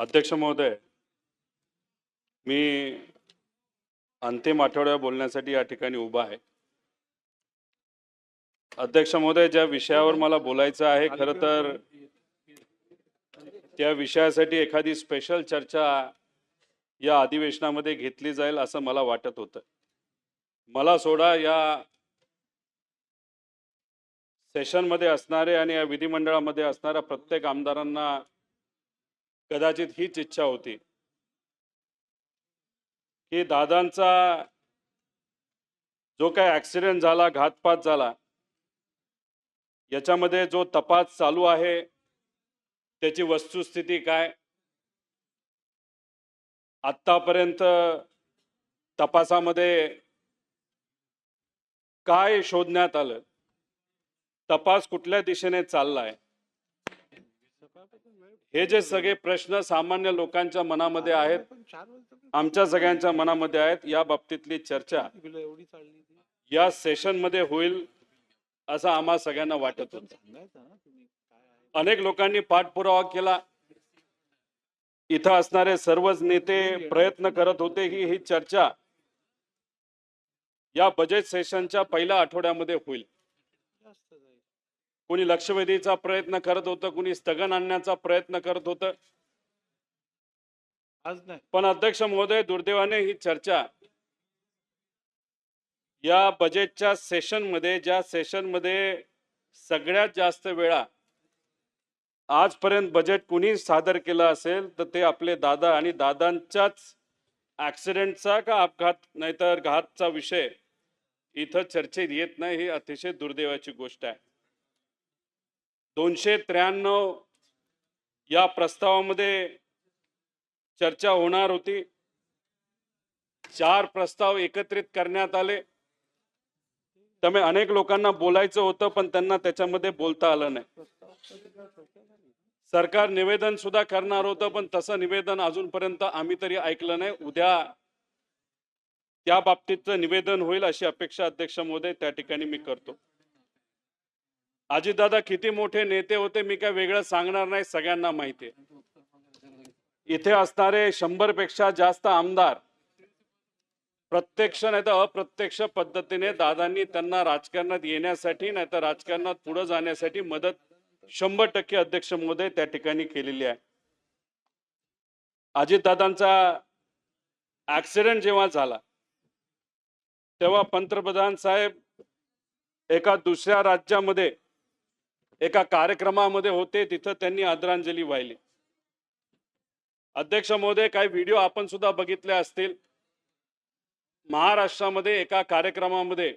अध्यक्ष महोदय, मी अंतिम आठवड्यावर बोलण्यासाठी या ठिकाणी उभा आहे. अध्यक्ष महोदय, ज्या विषयावर मला बोलायचं आहे, खरं तर त्या विषयासाठी एखादी स्पेशल चर्चा या अधिवेशनामध्ये घेतली जाईल असं मला वाटत होतं. मला सोडा, या सेशनमध्ये असणारे आणि या विधिमंडळामध्ये असणाऱ्या प्रत्येक आमदारांना कदाचित हीच इच्छा होती की दादांचा जो काही ऍक्सिडेंट झाला, घातपात झाला, याच्यामध्ये जो तपास चालू आहे त्याची वस्तुस्थिती काय, आतापर्यंत तपासामध्ये काय शोधण्यात आलं, तपास कुठल्या दिशेने चाललाय, हे जे सगळे प्रश्न सामान्य लोकांच्या मनामध्ये आहेत, आमच्या सगळ्यांच्या मनामध्ये आहेत, या बाबतीतली चर्चा या सेशन मध्ये होईल असं आम्हा सगळ्यांना वाटत होतं. अनेक लोकांनी पाठपुरावा केला. इथं असणारे सर्वच नेते प्रयत्न करत होते की ही चर्चा या बजेट सेशनच्या पहिल्या आठवड्यामध्ये होईल. कोणी लक्षवेधीचा प्रयत्न करत होतं, कोणी स्थगन आणण्याचा प्रयत्न करत होतं. पण अध्यक्ष महोदय, दुर्दैवाने ही चर्चा या बजेटच्या सेशनमध्ये, ज्या सेशनमध्ये सगळ्यात जास्त वेळा आजपर्यंत बजेट कुणी सादर केलं असेल तर ते आपले दादा आणि दादांच्याच ऍक्सिडेंटचा का अपघात नाहीतर घातचा विषय इथं चर्चेत येत नाही, ही अतिशय दुर्दैवाची गोष्ट आहे. 293 या प्रस्तावामध्ये चर्चा होणार होती. 4 प्रस्ताव एकत्रित करण्यात आले. त्यामुळे अनेक लोकांना बोलायचं होतं पण त्यांना त्याच्यामध्ये बोलता आलं नाही. सरकार निवेदन सुद्धा करणार होतं पण तसं निवेदन अजूनपर्यंत आम्ही तरी ऐकलं नाही. उद्या त्या बाबतीतचं निवेदन होईल अशी अपेक्षा अध्यक्ष महोदय त्या ठिकाणी मी करतो. अजितदादा किती मोठे नेते होते मी काय वेगळं सांगणार नाही, सगळ्यांना माहिती आहे. इथे असणारे 100 पेक्षा जास्त आमदार प्रत्यक्ष नाही तर अप्रत्यक्ष पद्धतीने दादांनी त्यांना राजकारणात येण्यासाठी नाही तर राजकारणात पुढे जाण्यासाठी मदत 100% अध्यक्ष महोदय त्या ठिकाणी केलेली आहे. अजितदादांचा ऍक्सिडेंट जेव्हा झाला तेव्हा पंतप्रधान साहेब एका दुसऱ्या राज्यामध्ये एका कार्यक्रमामध्ये होते, तिथं त्यांनी आदरांजली वाहिली. अध्यक्ष महोदय, काही व्हिडिओ आपण सुद्धा बघितले असतील. महाराष्ट्रामध्ये एका कार्यक्रमामध्ये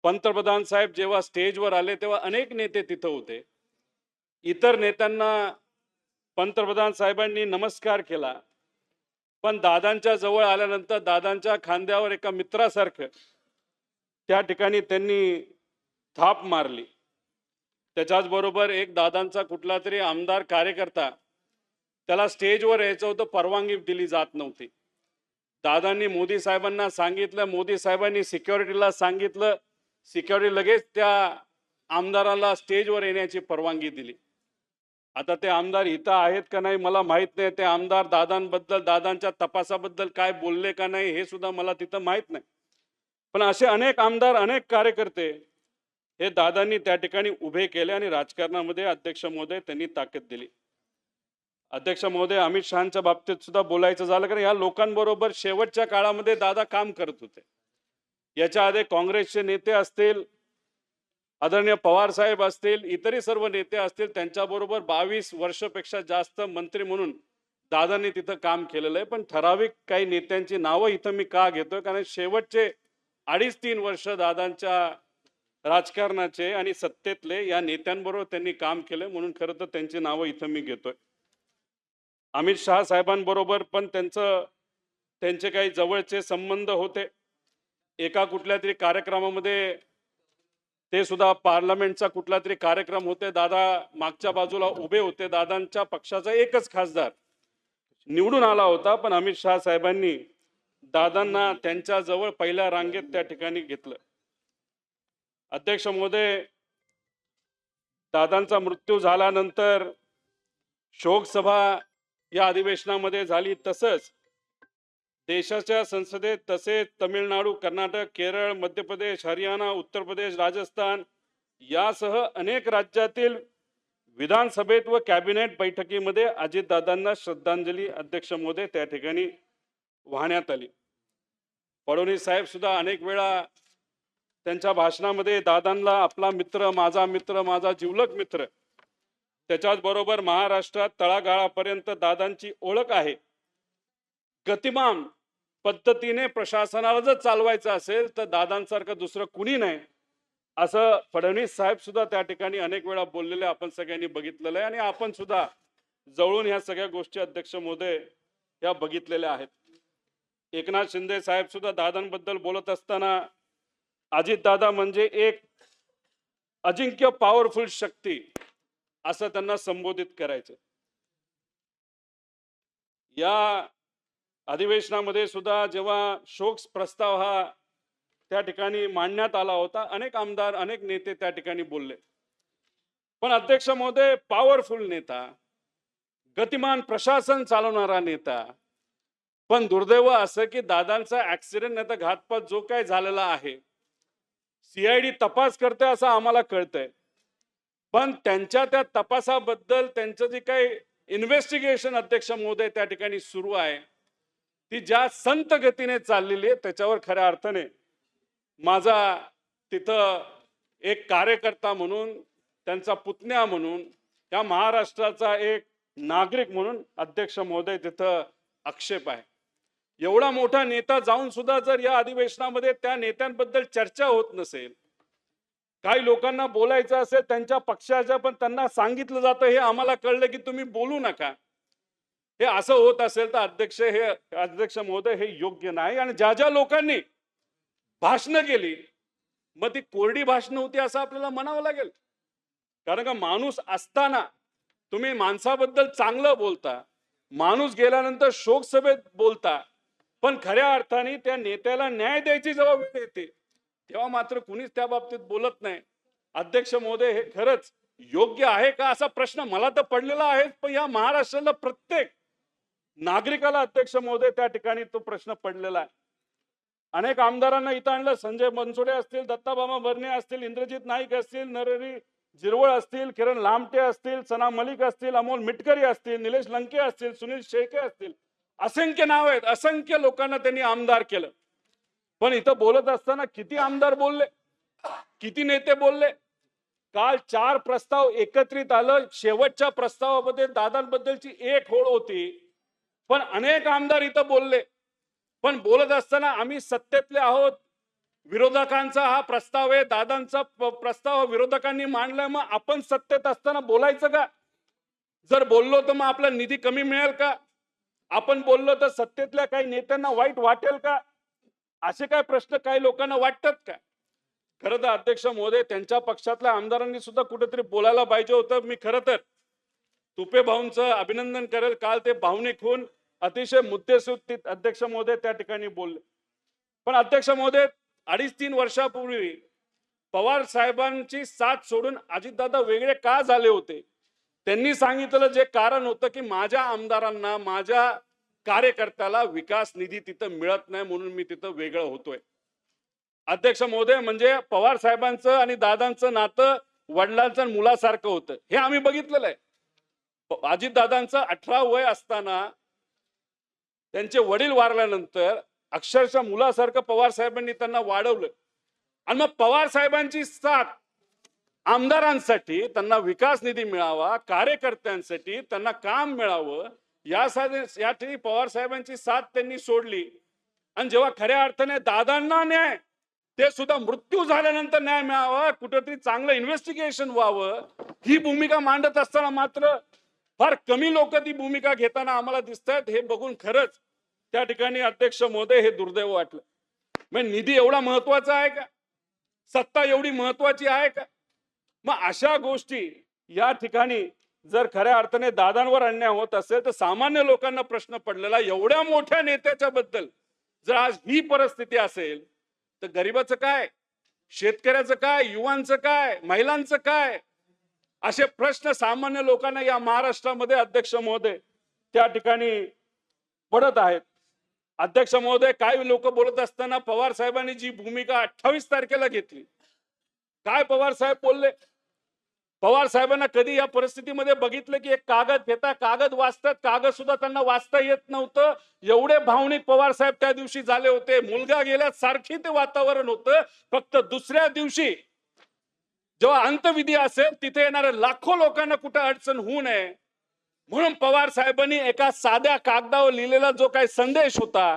पंतप्रधान साहेब जेव्हा स्टेजवर आले तेव्हा अनेक नेते तिथं होते. इतर नेत्यांना पंतप्रधान साहेबांनी नमस्कार केला, पण दादांच्या जवळ आल्यानंतर दादांच्या खांद्यावर एका मित्रासारखं त्या ठिकाणी त्यांनी थाप मारली. त्याच्याच बरोबर एक दादांचा कुठला तरी आमदार कार्यकर्ता, त्याला स्टेजवर यायचं होतं, परवानगी दिली जात नव्हती. दादांनी मोदी साहेबांना सांगितलं, मोदी साहेबांनी सिक्युरिटीला सांगितलं, सिक्युरिटी लगेच त्या आमदाराला स्टेजवर येण्याची परवानगी दिली. आता ते आमदार इथं आहेत का नाही मला माहित नाही. ते आमदार दादांबद्दल, दादांच्या तपासाबद्दल काय बोलले का नाही हे सुद्धा मला तिथं माहित नाही. पण असे अनेक आमदार, अनेक कार्यकर्ते हे दादांनी त्या ठिकाणी उभे केले आणि राजकारणामध्ये अध्यक्ष महोदय त्यांनी ताकद दिली. अध्यक्ष महोदय, अमित शहांच्या बाबतीत सुद्धा बोलायचं झालं कारण या लोकांबरोबर शेवटच्या काळामध्ये दादा काम करत होते. याच्या आधी काँग्रेसचे नेते असतील, आदरणीय पवार साहेब असतील, इतरही सर्व नेते असतील, त्यांच्याबरोबर 22 वर्षापेक्षा जास्त मंत्री म्हणून दादांनी तिथं काम केलेलं आहे. पण ठराविक काही नेत्यांची नावं इथं मी का घेतोय कारण शेवटचे 2.5-3 वर्ष दादांच्या राजकारणाचे आणि सत्तेतले या नेत्यांबरोबर त्यांनी काम केलं, म्हणून खरं तर त्यांची नावं इथं मी घेतोय. अमित शहा साहेबांबरोबर पण त्यांचे काही जवळचे संबंध होते. एका कुठल्या तरी कार्यक्रमामध्ये ते सुद्धा पार्लमेंटचा कुठला तरी कार्यक्रम होते, दादा मागच्या बाजूला उभे होते. दादांच्या पक्षाचा एकच खासदार निवडून आला होता, पण अमित शहा साहेबांनी दादांना त्यांच्या जवळ पहिल्या रांगेत त्या ठिकाणी घेतलं. अध्यक्ष महोदय, दादांचा मृत्यू झाल्यानंतर शोक सभा या अधिवेशनामध्ये झाली, तसंच देशाच्या संसदेत, तसेच तमिळनाडू, कर्नाटक, केरळ, मध्य प्रदेश, हरियाणा, उत्तर प्रदेश, राजस्थान यासह अनेक राज्यातील विधानसभेत व कॅबिनेट बैठकीमध्ये अजितदादांना श्रद्धांजली अध्यक्ष महोदय त्या ठिकाणी वाहण्यात आली. फडणवीस साहेब सुद्धा अनेक वेळा त्यांच्या भाषणामध्ये दादांना आपला मित्र, माझा जिवलग मित्र, त्याच्याच बरोबर महाराष्ट्रात तळागाळापर्यंत दादांची ओळख आहे. गतिमान पद्धतीने प्रशासनाला जर चालवायचं असेल तर दादांसारखं दुसरं कुणी नाही, असं फडणवीस साहेब सुद्धा त्या ठिकाणी अनेक वेळा बोललेले आपण सगळ्यांनी बघितलेलं आहे आणि आपण सुद्धा जवळून ह्या सगळ्या गोष्टी अध्यक्ष महोदय या बघितलेल्या आहेत. एकनाथ शिंदे साहेब सुद्धा दादांबद्दल बोलत असताना अजितदादा म्हणजे एक अजिंक्य पॉवरफुल शक्ती असं त्यांना संबोधित करायचं. या अधिवेशनामध्ये सुद्धा जेव्हा शोक प्रस्ताव हा त्या ठिकाणी मांडण्यात आला होता, अनेक आमदार, अनेक नेते त्या ठिकाणी बोलले. पण अध्यक्ष महोदय, पॉवरफुल नेता, गतिमान प्रशासन चालवणारा नेता, पण दुर्दैव असं की दादांचा ऍक्सिडेंट नाही तर घातपात जो काय झालेला आहे, सीआयडी तपास करते असं आम्हाला कळतंय. पण त्यांच्या त्या तपासाबद्दल त्यांचं जे काही इन्व्हेस्टिगेशन अध्यक्ष महोदय त्या ठिकाणी सुरू आहे, ती ज्या संत गतीने चाललेली आहे, त्याच्यावर खऱ्या अर्थाने माझा तिथं एक कार्यकर्ता म्हणून, त्यांचा पुतण्या म्हणून, या महाराष्ट्राचा एक नागरिक म्हणून अध्यक्ष महोदय तिथं आक्षेप आहे. एवढा मोठा नेता जाऊन सुद्धा जर या अधिवेशनामध्ये त्या नेत्यांबद्दल चर्चा होत नसेल, काही लोकांना बोलायचं असेल त्यांच्या पक्षाच्या, पण त्यांना सांगितलं जातं हे आम्हाला कळलं की तुम्ही बोलू नका, हे असं होत असेल तर अध्यक्ष महोदय हे योग्य नाही. आणि ज्या ज्या लोकांनी भाषणं केली, मग ती कोरडी भाषणं होती असं आपल्याला म्हणावं लागेल. कारण का माणूस असताना तुम्ही माणसाबद्दल चांगलं बोलता, माणूस गेल्यानंतर शोक सभेत बोलता, पण खऱ्या अर्थाने त्या नेत्याला न्याय द्यायची जेव्हा वेळ येते तेव्हा मात्र कुणीच त्या बाबतीत बोलत नाही. अध्यक्ष महोदय, हे खरंच योग्य आहे का असा प्रश्न मला तर पडलेला आहे, पण या महाराष्ट्राला प्रत्येक नागरिकाला अध्यक्ष महोदय त्या ठिकाणी तो प्रश्न पडलेला आहे. अनेक आमदारांना इथं आणलं, संजय बनसोडे असतील, दत्ताबाबा भरणे असतील, इंद्रजित नाईक असतील, नरहरी झिरवळ असतील, किरण लामटे असतील, सना मलिक असतील, अमोल मिटकरी असतील, निलेश लंके असतील, सुनील शेळके असतील, असंख्य नाव आहेत, असंख्य लोकांना त्यांनी आमदार केलं. पण इथं बोलत असताना किती आमदार बोलले, किती नेते बोलले. काल 4 प्रस्ताव एकत्रित आलं. शेवटच्या प्रस्तावामध्ये दादांबद्दलची एक ओळ होती, पण अनेक आमदार इथं बोलले. पण बोलत असताना आम्ही सत्तेतले आहोत, विरोधकांचा हा प्रस्ताव आहे, दादांचा प्रस्ताव विरोधकांनी मांडलाय, मग आपण सत्तेत असताना बोलायचं का? जर बोललो तर मग आपला निधी कमी मिळेल का? आपण बोललो तर सत्तेतल्या काही नेत्यांना वाईट वाटेल का? असे काय प्रश्न काही लोकांना वाटतात का? खरं तर अध्यक्ष महोदय, त्यांच्या पक्षातल्या आमदारांनी सुद्धा कुठेतरी बोलायला पाहिजे होतं. मी खरं तर तुपे भाऊंचं अभिनंदन करेल. काल ते भावनिक होऊन अतिशय मुद्देसूद अध्यक्ष महोदय त्या ठिकाणी बोलले. पण अध्यक्ष महोदय, 2.5-3 वर्षापूर्वी पवार साहेबांची साथ सोडून अजितदादा वेगळे का झाले होते? त्यांनी सांगितलं जे कारण होतं की माझ्या आमदारांना, माझ्या कार्यकर्त्याला विकास निधी तिथं मिळत नाही म्हणून मी तिथं वेगळं होतोय. अध्यक्ष महोदय, म्हणजे पवार साहेबांचं आणि दादांचं नातं वडिलांचं आणि मुलासारखं होतं, हे आम्ही बघितलेलं आहे. अजितदादांचं 18 वय असताना त्यांचे वडील वारल्यानंतर अक्षरशः मुलासारखं पवार साहेबांनी त्यांना वाढवलं. आणि मग पवार साहेबांची साथ आमदारांसाठी, त्यांना विकास निधी मिळावा, कार्यकर्त्यांसाठी त्यांना काम मिळावं, यासाठी पवार साहेबांची साथ त्यांनी सोडली. आणि जेव्हा खऱ्या अर्थाने दादांना न्याय, ते सुद्धा मृत्यू झाल्यानंतर न्याय मिळावा, कुठेतरी चांगलं इन्व्हेस्टिगेशन व्हावं, ही भूमिका मांडत असताना मात्र फार कमी लोक ती भूमिका घेताना आम्हाला दिसत आहेत. हे बघून खरंच त्या ठिकाणी अध्यक्ष महोदय हे दुर्दैव वाटलं. मग निधी एवढा महत्वाचा आहे का? सत्ता एवढी महत्वाची आहे का? मग अशा गोष्टी या ठिकाणी जर खऱ्या अर्थाने दादांवर अन्याय होत असेल तर सामान्य लोकांना प्रश्न पडलेला, एवढ्या मोठ्या नेत्याच्या बद्दल जर आज ही परिस्थिती असेल तर गरीबाचं काय, शेतकऱ्याचं काय, युवांचं काय, महिलांचं काय, असे प्रश्न सामान्य लोकांना या महाराष्ट्रामध्ये अध्यक्ष महोदय त्या ठिकाणी पडत आहेत. अध्यक्ष महोदय, काही लोक बोलत असताना पवार साहेबांनी जी भूमिका 28 तारखेला घेतली, काय पवार साहेब बोलले? पवार साहेबांना कधी या परिस्थितीमध्ये बघितलं की एक कागद घेता, कागद वाचतात, कागद सुद्धा त्यांना वाचता येत नव्हतं. एवढे भावनिक पवार साहेब त्या दिवशी झाले होते. मुलगा गेल्यासारखी ते वातावरण होतं. फक्त दुसऱ्या दिवशी जेव्हा अंतविधी असेल तिथे येणाऱ्या लाखो लोकांना कुठे अडचण होऊ नये म्हणून पवार साहेबांनी एका साध्या कागदावर लिहिलेला जो काही संदेश होता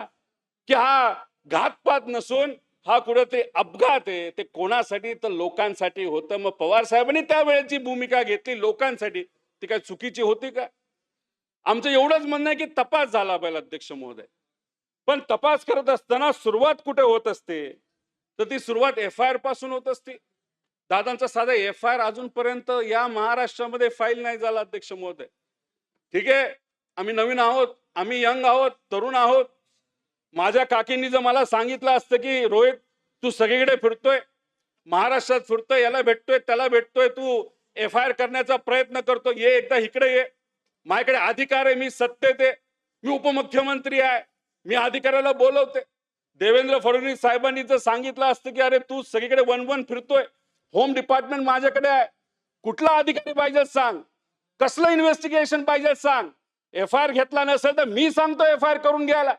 की हा घातपात नसून हा कुठे अपघात आहे, ते कोणासाठी तर लोकांसाठी होतं. मग पवार साहेबांनी त्यावेळेची भूमिका घेतली लोकांसाठी, ती काय चुकीची होती का? आमचं एवढंच म्हणणं आहे की तपास झाला पाहिजे अध्यक्ष महोदय. पण तपास करत असताना सुरुवात कुठे होत असते? तर ती सुरुवात FIR पासून होत असते. दादांचा साधा FIR अजूनपर्यंत या महाराष्ट्रामध्ये फाईल नाही झाला अध्यक्ष महोदय. ठीक आहे, आम्ही नवीन आहोत, आम्ही यंग आहोत, तरुण आहोत. माझ्या काकींनी जर मला सांगितलं असतं की रोहित तू सगळीकडे फिरतोय, महाराष्ट्रात फिरतोय, याला भेटतोय त्याला भेटतोय, तू FIR करण्याचा प्रयत्न करतो, ये एकदा इकडे ये, माझ्याकडे अधिकार आहे, मी सत्तेत आहे, मी उपमुख्यमंत्री आहे, मी अधिकाऱ्याला बोलवते. देवेंद्र फडणवीस साहेबांनी जर सांगितलं असतं की अरे तू सगळीकडे वन फिरतोय, होम डिपार्टमेंट माझ्याकडे आहे, कुठला अधिकारी पाहिजे सांग, कसलं इन्व्हेस्टिगेशन पाहिजे सांग, FIR घेतला नसेल तर मी सांगतो FIR करून घ्यायला.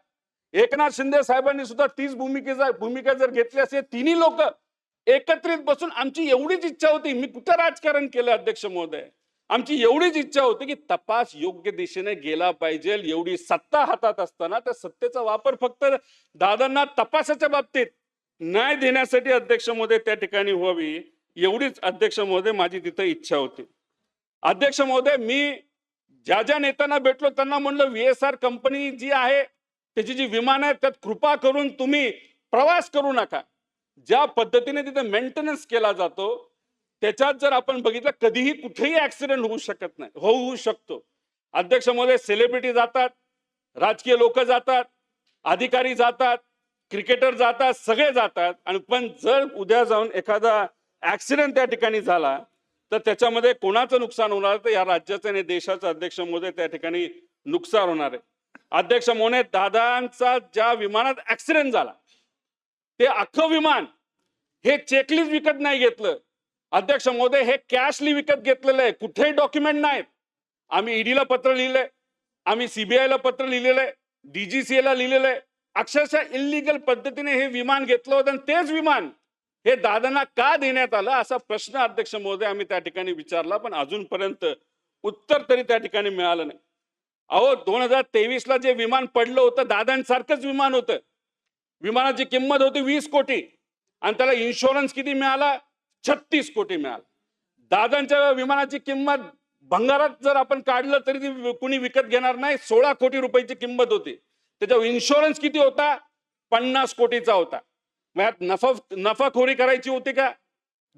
एकनाथ शिंदे साहेबांनी सुद्धा तीच भूमिका जर घेतली असेल, तिन्ही लोक एकत्रित बसून, आमची एवढीच इच्छा होती, मी कुठं राजकारण केलं अध्यक्ष महोदय, आमची एवढीच इच्छा होती की तपास योग्य दिशेने गेला पाहिजे. एवढी सत्ता हातात असताना त्या सत्तेचा वापर फक्त दादांना तपासाच्या बाबतीत न्याय देण्यासाठी अध्यक्ष महोदय त्या ठिकाणी व्हावी, एवढीच अध्यक्ष महोदय माझी तिथे इच्छा होती. अध्यक्ष महोदय, मी ज्या ज्या नेत्यांना भेटलो त्यांना म्हणलं VSR कंपनी जी आहे त्याची जी विमान आहे त्यात कृपा करून तुम्ही प्रवास करू नका. ज्या पद्धतीने तिथे मेंटेनन्स केला जातो त्याच्यात जर आपण बघितलं कधीही कुठेही ऍक्सिडेंट होऊ शकत नाही, होऊ शकतो. अध्यक्ष महोदय, सेलिब्रिटी जातात, राजकीय लोक जातात, अधिकारी जातात, क्रिकेटर जातात, सगळे जातात, आणि पण जर उद्या जाऊन एखादा ऍक्सिडेंट त्या ठिकाणी झाला तर त्याच्यामध्ये कोणाचं नुकसान होणार? तर या राज्याचं आणि देशाचं अध्यक्ष महोदय त्या ठिकाणी नुकसान होणार आहे. अध्यक्ष महोदय, दादांचा ज्या विमानात ऍक्सिडेंट झाला ते अख्खं विमान हे चेकलिस्ट विकत नाही घेतलं अध्यक्ष महोदय, हे कॅशली विकत घेतलेलं आहे, कुठेही डॉक्युमेंट नाहीत. आम्ही ईडीला पत्र लिहिलंय, आम्ही CBI ला पत्र लिहिलेलं आहे, DGCA ला लिहिलेलं आहे. अक्षरशः इलिगल पद्धतीने हे विमान घेतलं होतं, आणि तेच विमान हे दादांना का देण्यात आलं असा प्रश्न अध्यक्ष महोदय आम्ही त्या ठिकाणी विचारला, पण अजूनपर्यंत उत्तर तरी त्या ठिकाणी मिळालं नाही. अहो, 2023 ला जे विमान पडलं होतं दादांसारखंच विमान होतं. विमानाची किंमत होती 20 कोटी आणि त्याला इन्शुरन्स किती मिळाला? 36 कोटी मिळाला. दादांच्या विमानाची किंमत भंगारात जर आपण काढलं तरी ती कुणी विकत घेणार नाही. 16 कोटी रुपयाची किंमत होती. त्याचा इन्शुरन्स किती होता? 50 कोटीचा होता. मग नफाखोरी करायची होती का?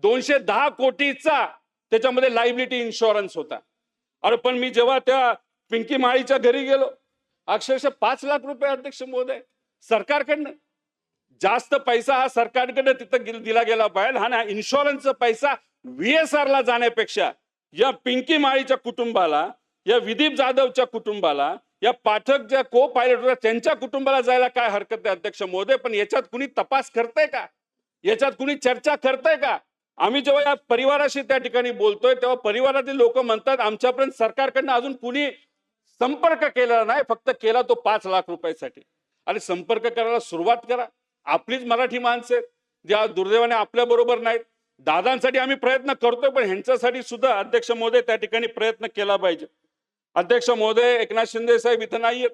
210 कोटीचा त्याच्यामध्ये लायबिलिटी इन्शुरन्स होता. अरे पण मी जेव्हा त्या पिंकी माळीच्या घरी गेलो, अक्षरशः 5 लाख रुपये अध्यक्ष महोदय सरकारकडनं. जास्त पैसा हा सरकारकडे तिथं दिला गेला पाहिजे. हा इन्शुरन्सचा पैसा VSR ला जाण्यापेक्षा या पिंकी माळीच्या कुटुंबाला, या विदीप जाधवच्या कुटुंबाला, या पाठक ज्या को पायलट होत्या त्यांच्या कुटुंबाला जायला काय हरकत आहे अध्यक्ष महोदय? पण याच्यात कुणी तपास करतंय का? याच्यात कुणी चर्चा करतंय का? आम्ही जेव्हा या परिवाराशी त्या ठिकाणी बोलतोय तेव्हा परिवारातील लोक म्हणतात आमच्यापर्यंत सरकारकडनं अजून कुणी संपर्क केलेला नाही, फक्त केला तो 5 लाख रुपयासाठी. आणि संपर्क करायला सुरुवात करा. आपलीच मराठी माणसं ज्या दुर्दैवाने आपल्या बरोबर नाहीत. दादांसाठी आम्ही प्रयत्न करतोय, पण ह्यांच्यासाठी सुद्धा अध्यक्ष महोदय त्या ठिकाणी प्रयत्न केला पाहिजे. अध्यक्ष महोदय, एकनाथ शिंदे साहेब इथं नाहीयेत,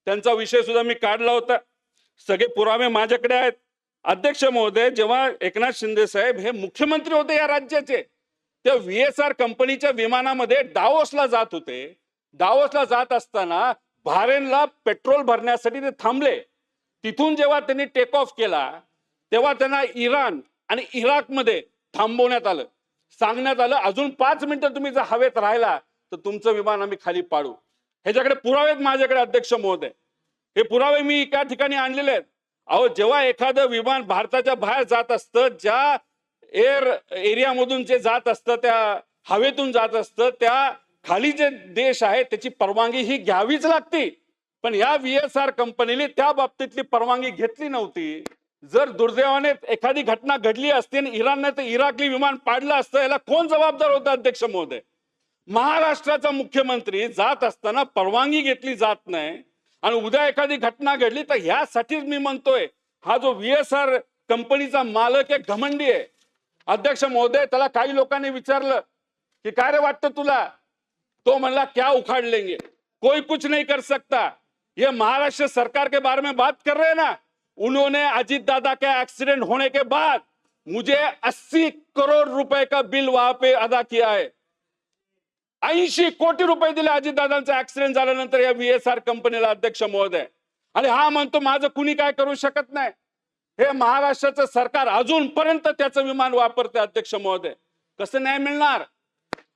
त्यांचा विषय सुद्धा मी काढला होता, सगळे पुरावे माझ्याकडे आहेत. अध्यक्ष महोदय, जेव्हा एकनाथ शिंदे साहेब हे मुख्यमंत्री होते या राज्याचे, त्या VSR कंपनीच्या विमानामध्ये डावोसला जात होते. डावोसला जात असताना बहारेनला पेट्रोल भरण्यासाठी ते थांबले. तिथून जेव्हा त्यांनी टेक ऑफ केला तेव्हा त्यांना इराण आणि इराकमध्ये थांबवण्यात आलं. सांगण्यात आलं अजून 5 मिनिटं तुम्ही जर हवेत राहिला तर तुमचं विमान आम्ही खाली पाडू. ह्याच्याकडे पुरावे आहेत माझ्याकडे अध्यक्ष महोदय. हे पुरावे मी एका ठिकाणी आणलेले आहेत. अहो, जेव्हा एखादं विमान भारताच्या बाहेर जात असतं, ज्या एअर एरियामधून जे जात असतं, त्या हवेतून जात असतं, त्या खाली जे देश आहे त्याची परवानगी ही घ्यावीच लागते, पण या VSR कंपनीने त्या बाबतीतली परवानगी घेतली नव्हती. जर दुर्दैवाने एखादी घटना घडली असती आणि इराणने ते इराकली विमान पाडलं असतं, याला कोण जबाबदार होतं अध्यक्ष महोदय? महाराष्ट्राचा मुख्यमंत्री जात असताना परवानगी घेतली जात नाही आणि उद्या एखादी घटना घडली तर ह्यासाठीच मी म्हणतोय, हा जो VSR कंपनीचा मालक एक घमंडी आहे. अध्यक्ष महोदय, त्याला काही लोकांनी विचारलं कि काय रे वाटतं तुला? तो म्हणला क्या उखाड़ लेंगे, कोई कुछ नहीं कर सकता. ये महाराष्ट्र सरकार के बारे में बात कर रहे हैं ना, उन्होंने अजीत दादा के एक्सीडेंट होने के बाद मुझे 80 करोड़ रुपए का बिल वहां पे अदा किया है. 80 कोटी रुपये दिले अजित दादांचा ऍक्सिडेंट झाल्यानंतर या VSR कंपनीला अध्यक्ष महोदय. आणि हा म्हणतो माझं कुणी काय करू शकत नाही. हे महाराष्ट्राचं सरकार अजूनपर्यंत त्याचं विमान वापरते अध्यक्ष महोदय. कसं नाही मिळणार?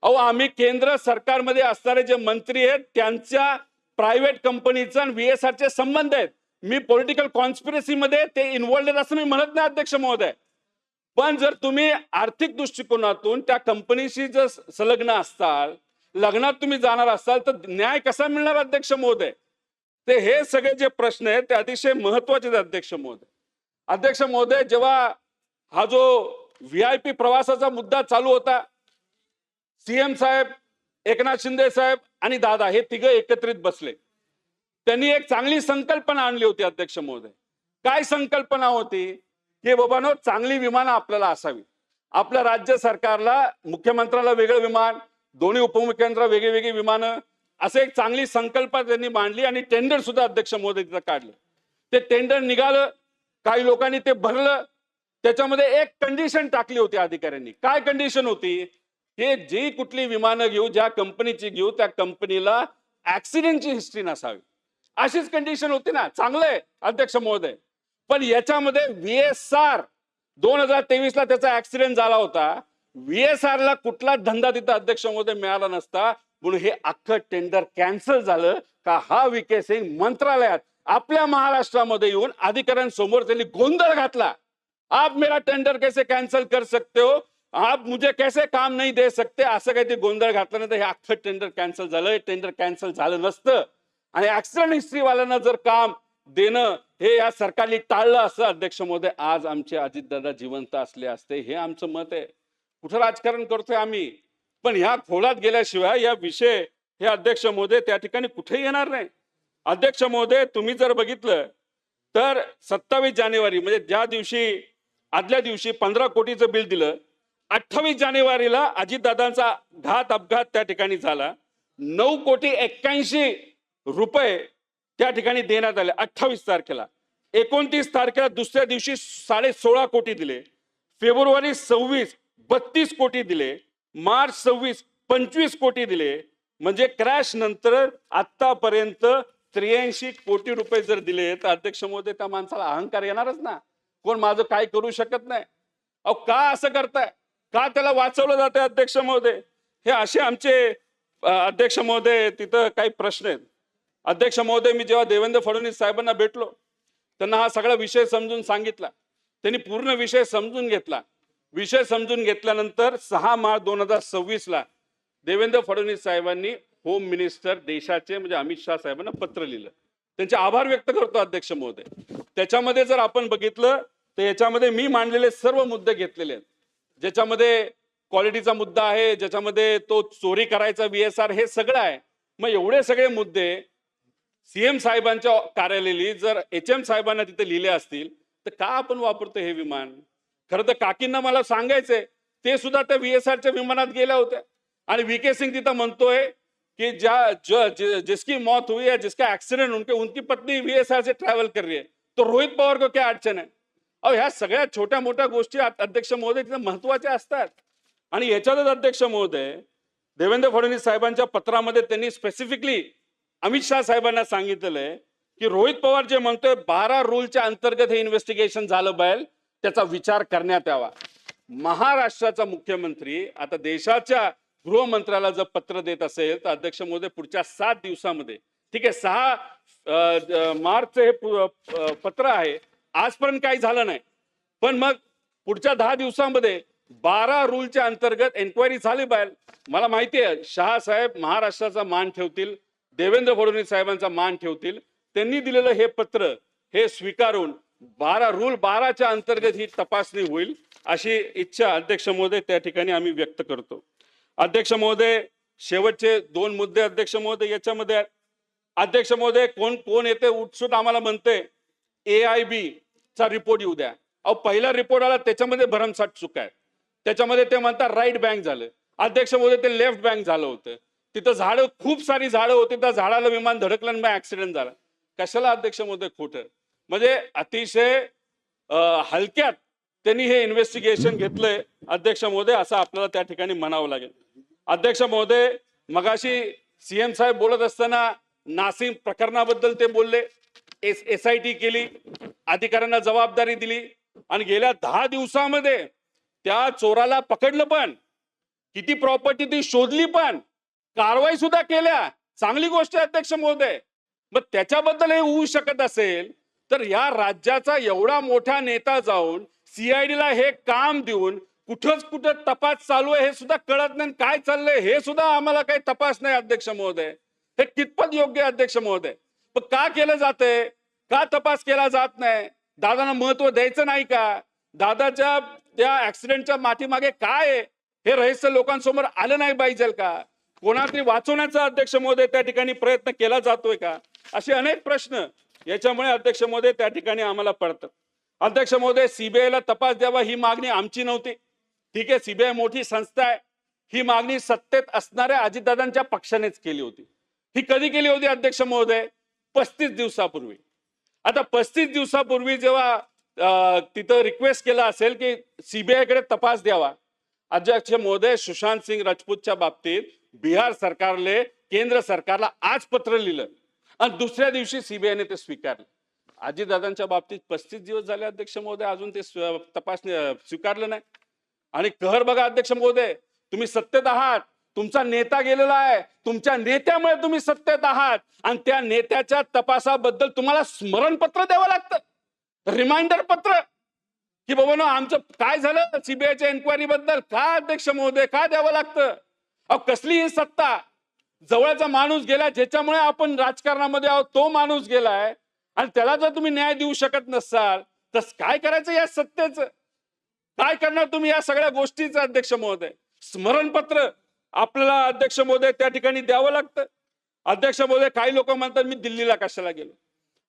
अहो, आम्ही केंद्र सरकारमध्ये असणारे जे मंत्री आहेत त्यांच्या प्रायव्हेट कंपनीचा आणि VSRचे संबंध आहेत. मी पॉलिटिकल कॉन्स्पिरसी मध्ये ते इन्व्हॉल्ड आहेत असं मी म्हणत नाही अध्यक्ष महोदय, पण जर तुम्ही आर्थिक दृष्टिकोनातून त्या कंपनीशी जर संलग्न असताल, लग्नात तुम्ही जाणार असाल, तर न्याय कसा मिळणार अध्यक्ष महोदय? ते हे सगळे जे प्रश्न आहेत ते अतिशय महत्वाचे आहेत अध्यक्ष महोदय. अध्यक्ष महोदय, जेव्हा हा जो VIP प्रवासाचा मुद्दा चालू होता, CM साहेब, एकनाथ शिंदे साहेब आणि दादा हे तिघं एकत्रित बसले. त्यांनी एक चांगली संकल्पना आणली होती अध्यक्ष महोदय. काय संकल्पना होती? की बाबांनो, चांगली विमानं आपल्याला असावी. आपल्या राज्य सरकारला, मुख्यमंत्र्याला वेगळं विमान, दोन्ही उपमुख्यमंत्र्यांना वेगळी वेगळी विमानं, असं एक चांगली संकल्पना त्यांनी मांडली आणि टेंडर सुद्धा अध्यक्ष महोदय तिथं काढलं. ते टेंडर निघालं, काही लोकांनी ते भरलं. त्याच्यामध्ये एक कंडिशन टाकली होती अधिकाऱ्यांनी. काय कंडिशन होती? की जी कुठली विमानं घेऊ, ज्या कंपनीची घेऊ, त्या कंपनीला ऍक्सिडेंटची हिस्ट्री नसावी, अशीच कंडिशन होती ना. चांगलंय अध्यक्ष महोदय, पण याच्यामध्ये VSR 2023 ला त्याचा ऍक्सिडेंट झाला होता. VSR ला कुठला धंदा तिथं अध्यक्ष महोदय मिळाला नसता, म्हणून हे अख्खं टेंडर कॅन्सल झालं. का हा VK सिंग मंत्रालयात आपल्या महाराष्ट्रामध्ये येऊन अधिकाऱ्यांसमोर त्यांनी गोंधळ घातला. आप मेरा टेंडर कैसे कैंसिल कर सकते हो, आप मुझे कैसे काम नहीं दे सकते, असं काही ते गोंधळ घातल्यानंतर हे अख्खं टेंडर कॅन्सल झालं. हे टेंडर कॅन्सल झालं नसतं आणि ऍक्सिडेंट हिस्ट्रीवाल्यांना जर काम देणं हे या सरकारने टाळलं असं अध्यक्ष महोदय, आज आमचे अजितदादा जिवंत असले असते. हे आमचं मत आहे. कुठं राजकारण करतोय आम्ही, पण ह्या खोलात गेल्याशिवाय या विषय हे अध्यक्ष महोदय त्या ठिकाणी कुठे येणार नाही. अध्यक्ष महोदय, तुम्ही जर बघितलं तर 27 जानेवारी म्हणजे ज्या दिवशी आदल्या दिवशी 15 कोटीचं बिल दिलं, 28 जानेवारीला अजितदादांचा घात अपघात त्या ठिकाणी झाला. 9 कोटी 81 रुपये त्या ठिकाणी देण्यात आले 28 तारखेला. 29 तारखेला दुसऱ्या दिवशी 16.5 कोटी दिले. फेब्रुवारी 26 32 कोटी दिले. मार्च 26 25 कोटी दिले. म्हणजे क्रॅश नंतर आतापर्यंत 83 कोटी रुपये जर दिले तर अध्यक्ष महोदय त्या माणसाला अहंकार येणारच ना. कोण माझं काय करू शकत नाही. अहो, का असं करताय? का त्याला वाचवलं जातंय अध्यक्ष महोदय? हे असे आमचे अध्यक्ष महोदय तिथं काही प्रश्न आहेत. अध्यक्ष महोदय, मी जेव्हा देवेंद्र फडणवीस साहेबांना भेटलो, त्यांना हा सगळा विषय समजून सांगितला. त्यांनी पूर्ण विषय समजून घेतला. विषय समजून घेतल्यानंतर 6 मार्च 2026 ला देवेंद्र फडणवीस साहेबांनी होम मिनिस्टर देशाचे म्हणजे अमित शाह साहेबांना पत्र लिहिलं. त्यांचे आभार व्यक्त करतो अध्यक्ष महोदय. त्याच्यामध्ये जर आपण बघितलं तर याच्यामध्ये मी मांडलेले सर्व मुद्दे घेतलेले आहेत. ज्याच्यामध्ये क्वालिटीचा मुद्दा आहे, ज्याच्यामध्ये तो चोरी करायचा VSR, हे सगळं आहे. मग एवढे सगळे मुद्दे CM साहेबांच्या कार्यालयाला जर HM साहेबांना तिथे लिहिले असतील तर का आपण वापरतो हे विमान? खरं तर काकींना मला सांगायचंय, ते सुद्धा त्या VSRच्या विमानात गेल्या होत्या. आणि VK सिंग तिथं म्हणतोय कि जिसकी मौत हुई है, जिसका एक्सीडेंट उनकी पत्नी VSR से ट्रैवल कर रही है, तो रोहित पवार को क्या अडचण आहे? अहो, ह्या सगळ्या छोट्या मोठ्या गोष्टी अध्यक्ष महोदय तिथे महत्वाच्या असतात. आणि याच्यातच अध्यक्ष महोदय देवेंद्र फडणवीस साहेबांच्या पत्रामध्ये त्यांनी स्पेसिफिकली अमित शाह साहेबांना सांगितलेलं आहे की रोहित पवार जे म्हणतोय 12 रूलच्या अंतर्गत हे इन्व्हेस्टिगेशन झालं पाहिजे, त्याचा विचार करण्यात यावा. महाराष्ट्राचा मुख्यमंत्री आता देशाच्या गृहमंत्र्याला जर पत्र देत असेल तर अध्यक्ष महोदय पुढच्या 7 दिवसामध्ये, ठीक आहे, 6 मार्च हे पत्र आहे, आजपर्यंत काही झालं नाही, पण मग पुढच्या 10 दिवसांमध्ये 12 रूलच्या अंतर्गत एन्क्वायरी झाली पाहिजे. मला माहिती आहे शहा साहेब महाराष्ट्राचा मान ठेवतील, देवेंद्र फडणवीस साहेबांचा मान ठेवतील. त्यांनी दिलेलं हे पत्र हे स्वीकारून 12च्या अंतर्गत ही तपासणी होईल अशी इच्छा अध्यक्ष महोदय त्या ठिकाणी आम्ही व्यक्त करतो. अध्यक्ष महोदय, शेवटचे 2 मुद्दे अध्यक्ष महोदय याच्यामध्ये आहेत. अध्यक्ष महोदय, कोण कोण येते उठसूट आम्हाला म्हणते AIB चा रिपोर्ट येऊ द्या. अहो, पहिला रिपोर्ट आला त्याच्यामध्ये भरमसाठ चुका आहेत. त्याच्यामध्ये ते म्हणतात राईट बँक झालं. अध्यक्ष महोदय, ते लेफ्ट बँक झालं होतं. तिथं झाडं, खूप सारी झाडं होती, त्या झाडाला विमान धडकलं आणि मग ऍक्सिडेंट झाला. कशाला अध्यक्ष महोदय खोटं? म्हणजे अतिशय हलक्यात त्यांनी हे इन्व्हेस्टिगेशन घेतलंय अध्यक्ष महोदय, असं आपल्याला त्या ठिकाणी म्हणावं लागेल. अध्यक्ष महोदय, मगाशी CM साहेब बोलत असताना नासिम प्रकरणाबद्दल ते बोलले. SIT केली, अधिकाऱ्यांना जबाबदारी दिली आणि गेल्या 10 दिवसामध्ये त्या चोराला पकडलं, पण किती प्रॉपर्टी ती शोधली, पण कारवाई सुद्धा केल्या. चांगली गोष्ट आहे अध्यक्ष महोदय. मग त्याच्याबद्दल हे होऊ शकत असेल तर या राज्याचा एवढा मोठा नेता जाऊन CID ला हे काम देऊन कुठं तपास चालू आहे हे सुद्धा कळत नाही. काय चाललंय हे सुद्धा आम्हाला काही तपास नाही अध्यक्ष महोदय. हे कितपत योग्य आहे अध्यक्ष महोदय? पण का केलं जातंय? का तपास केला जात नाही? दादांना महत्व द्यायचं नाही का? दादाच्या त्या ऍक्सिडेंटच्या मागे काय आहे हे रहस्य लोकांसमोर आलं नाही पाहिजे का? कोणातरी वाचवण्याचा अध्यक्ष महोदय त्या ठिकाणी प्रयत्न केला जातोय का? असे अनेक प्रश्न याच्यामुळे अध्यक्ष महोदय त्या ठिकाणी आम्हाला पडतात. अध्यक्ष महोदय, CBI ला तपास द्यावा ही मागणी आमची नव्हती. ठीक आहे, CBI मोठी संस्था आहे. ही मागणी सत्तेत असणाऱ्या अजितदादांच्या पक्षानेच केली होती. ही कधी केली होती अध्यक्ष महोदय? 35 दिवसापूर्वी. आता 35 दिवसापूर्वी जेव्हा तिथं रिक्वेस्ट केला असेल की CBI कडे तपास द्यावा, अध्यक्ष महोदय, सुशांत सिंग राजपूतच्या बाबतीत बिहार सरकारले केंद्र सरकारला आज पत्र लिहिलं आणि दुसऱ्या दिवशी CBI ने ते स्वीकारलं. अजितदादांच्या बाबतीत 35 दिवस झाले अध्यक्ष महोदय, अजून ते तपास स्वीकारलं नाही. आणि कहर बघा अध्यक्ष महोदय, तुम्ही सत्तेत आहात, तुमचा नेता गेलेला आहे, तुमच्या नेत्यामुळे तुम्ही सत्तेत आहात आणि त्या नेत्याच्या तपासाबद्दल तुम्हाला स्मरणपत्र द्यावं लागतं, रिमाइंडर पत्र की बाबा आमचं काय झालं CBIच्या एन्क्वायरी बद्दल. का अध्यक्ष महोदय, का द्यावं लागतं? अहो, कसली ही सत्ता? जवळचा माणूस गेला, ज्याच्यामुळे आपण राजकारणामध्ये आहोत, तो माणूस गेलाय आणि त्याला जर तुम्ही न्याय देऊ शकत नसाल तर काय करायचं या सत्तेचं? काय करणार तुम्ही या सगळ्या गोष्टीचं अध्यक्ष महोदय? स्मरणपत्र आपल्याला अध्यक्ष महोदय त्या ठिकाणी द्यावं लागतं. अध्यक्ष महोदय, काही लोक म्हणतात मी दिल्लीला कशाला गेलो.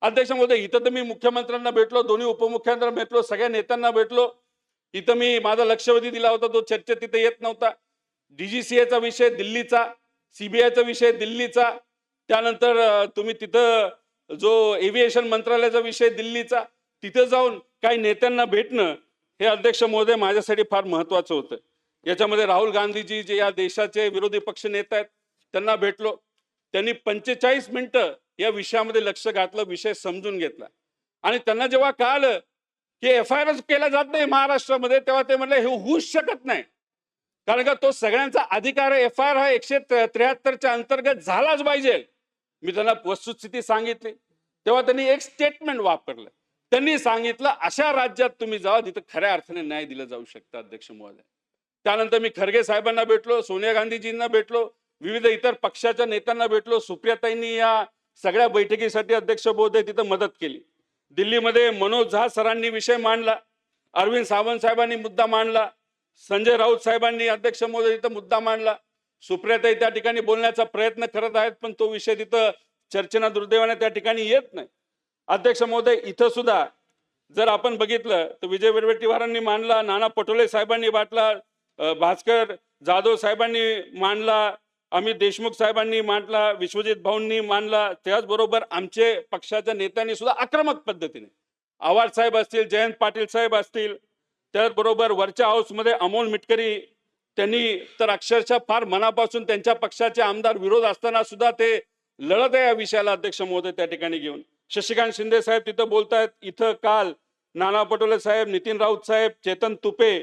अध्यक्ष महोदय, इथं तर मी मुख्यमंत्र्यांना भेटलो, दोन्ही उपमुख्यमंत्र्यांना भेटलो, सगळ्या नेत्यांना भेटलो. इथं मी माझा लक्षवेधी दिला होता, तो चर्चेत तिथे येत नव्हता. DGCA विषय दिल्लीचा, CBIचा विषय दिल्लीचा, त्यानंतर तुम्ही तिथं जो एव्हिएशन मंत्रालयाचा विषय दिल्लीचा, तिथे जाऊन काही नेत्यांना भेटणं हे अध्यक्ष महोदय माझ्यासाठी फार महत्वाचं होतं. याच्यामध्ये राहुल गांधीजी जे या देशाचे विरोधी पक्ष नेते आहेत त्यांना भेटलो. त्यांनी 45 मिनिटं या विषयामध्ये लक्ष घातलं, विषय समजून घेतला आणि त्यांना जेव्हा कळालं की FIR केला जात नाही महाराष्ट्रामध्ये, तेव्हा ते म्हणले हे होऊच शकत नाही, कारण का तो सगळ्यांचा अधिकार आहे. FIR हा 173च्या अंतर्गत झालाच पाहिजे. मी त्यांना वस्तुस्थिती सांगितली तेव्हा त्यांनी एक स्टेटमेंट वापरलं. त्यांनी सांगितलं अशा राज्यात तुम्ही जावा जिथे खऱ्या अर्थाने न्याय दिला जाऊ शकतो अध्यक्ष महोदय. त्यानंतर मी खरगे साहेबांना भेटलो, सोनिया गांधीजींना भेटलो, विविध इतर पक्षाच्या नेत्यांना भेटलो. सुप्रियाताईंनी या सगळ्या बैठकीसाठी अध्यक्ष महोदय तिथं मदत केली. दिल्लीमध्ये मनोज झा सरांनी विषय मांडला, अरविंद सावंत साहेबांनी मुद्दा मांडला, संजय राऊत साहेबांनी अध्यक्ष महोदय तिथं मुद्दा मांडला. सुप्रियाताई त्या ठिकाणी बोलण्याचा प्रयत्न करत आहेत, पण तो विषय तिथं चर्चेना दुर्दैवाने त्या ठिकाणी येत नाही. अध्यक्ष महोदय, इथं सुद्धा जर आपण बघितलं तर विजय वडेट्टीवारांनी मांडला, नाना पटोले साहेबांनी मांडला, भास्कर जाधव साहेबांनी मांडला, अमित देशमुख साहेबांनी मांडला, विश्वजित भाऊंनी मांडला. त्याचबरोबर आमचे पक्षाच्या नेत्यांनी सुद्धा आक्रमक पद्धतीने, आवाज साहेब असतील, जयंत पाटील साहेब असतील, त्याचबरोबर वरच्या हाऊसमध्ये अमोल मिटकरी, त्यांनी तर अक्षरशः फार मनापासून त्यांच्या पक्षाचे आमदार विरोध असताना सुद्धा ते लढत आहे या विषयाला अध्यक्ष महोदय त्या ठिकाणी घेऊन. शशिकांत शिंदे साहेब तिथं बोलतायत. इथं काल नाना पटोले साहेब, नितीन राऊत साहेब, चेतन तुपे,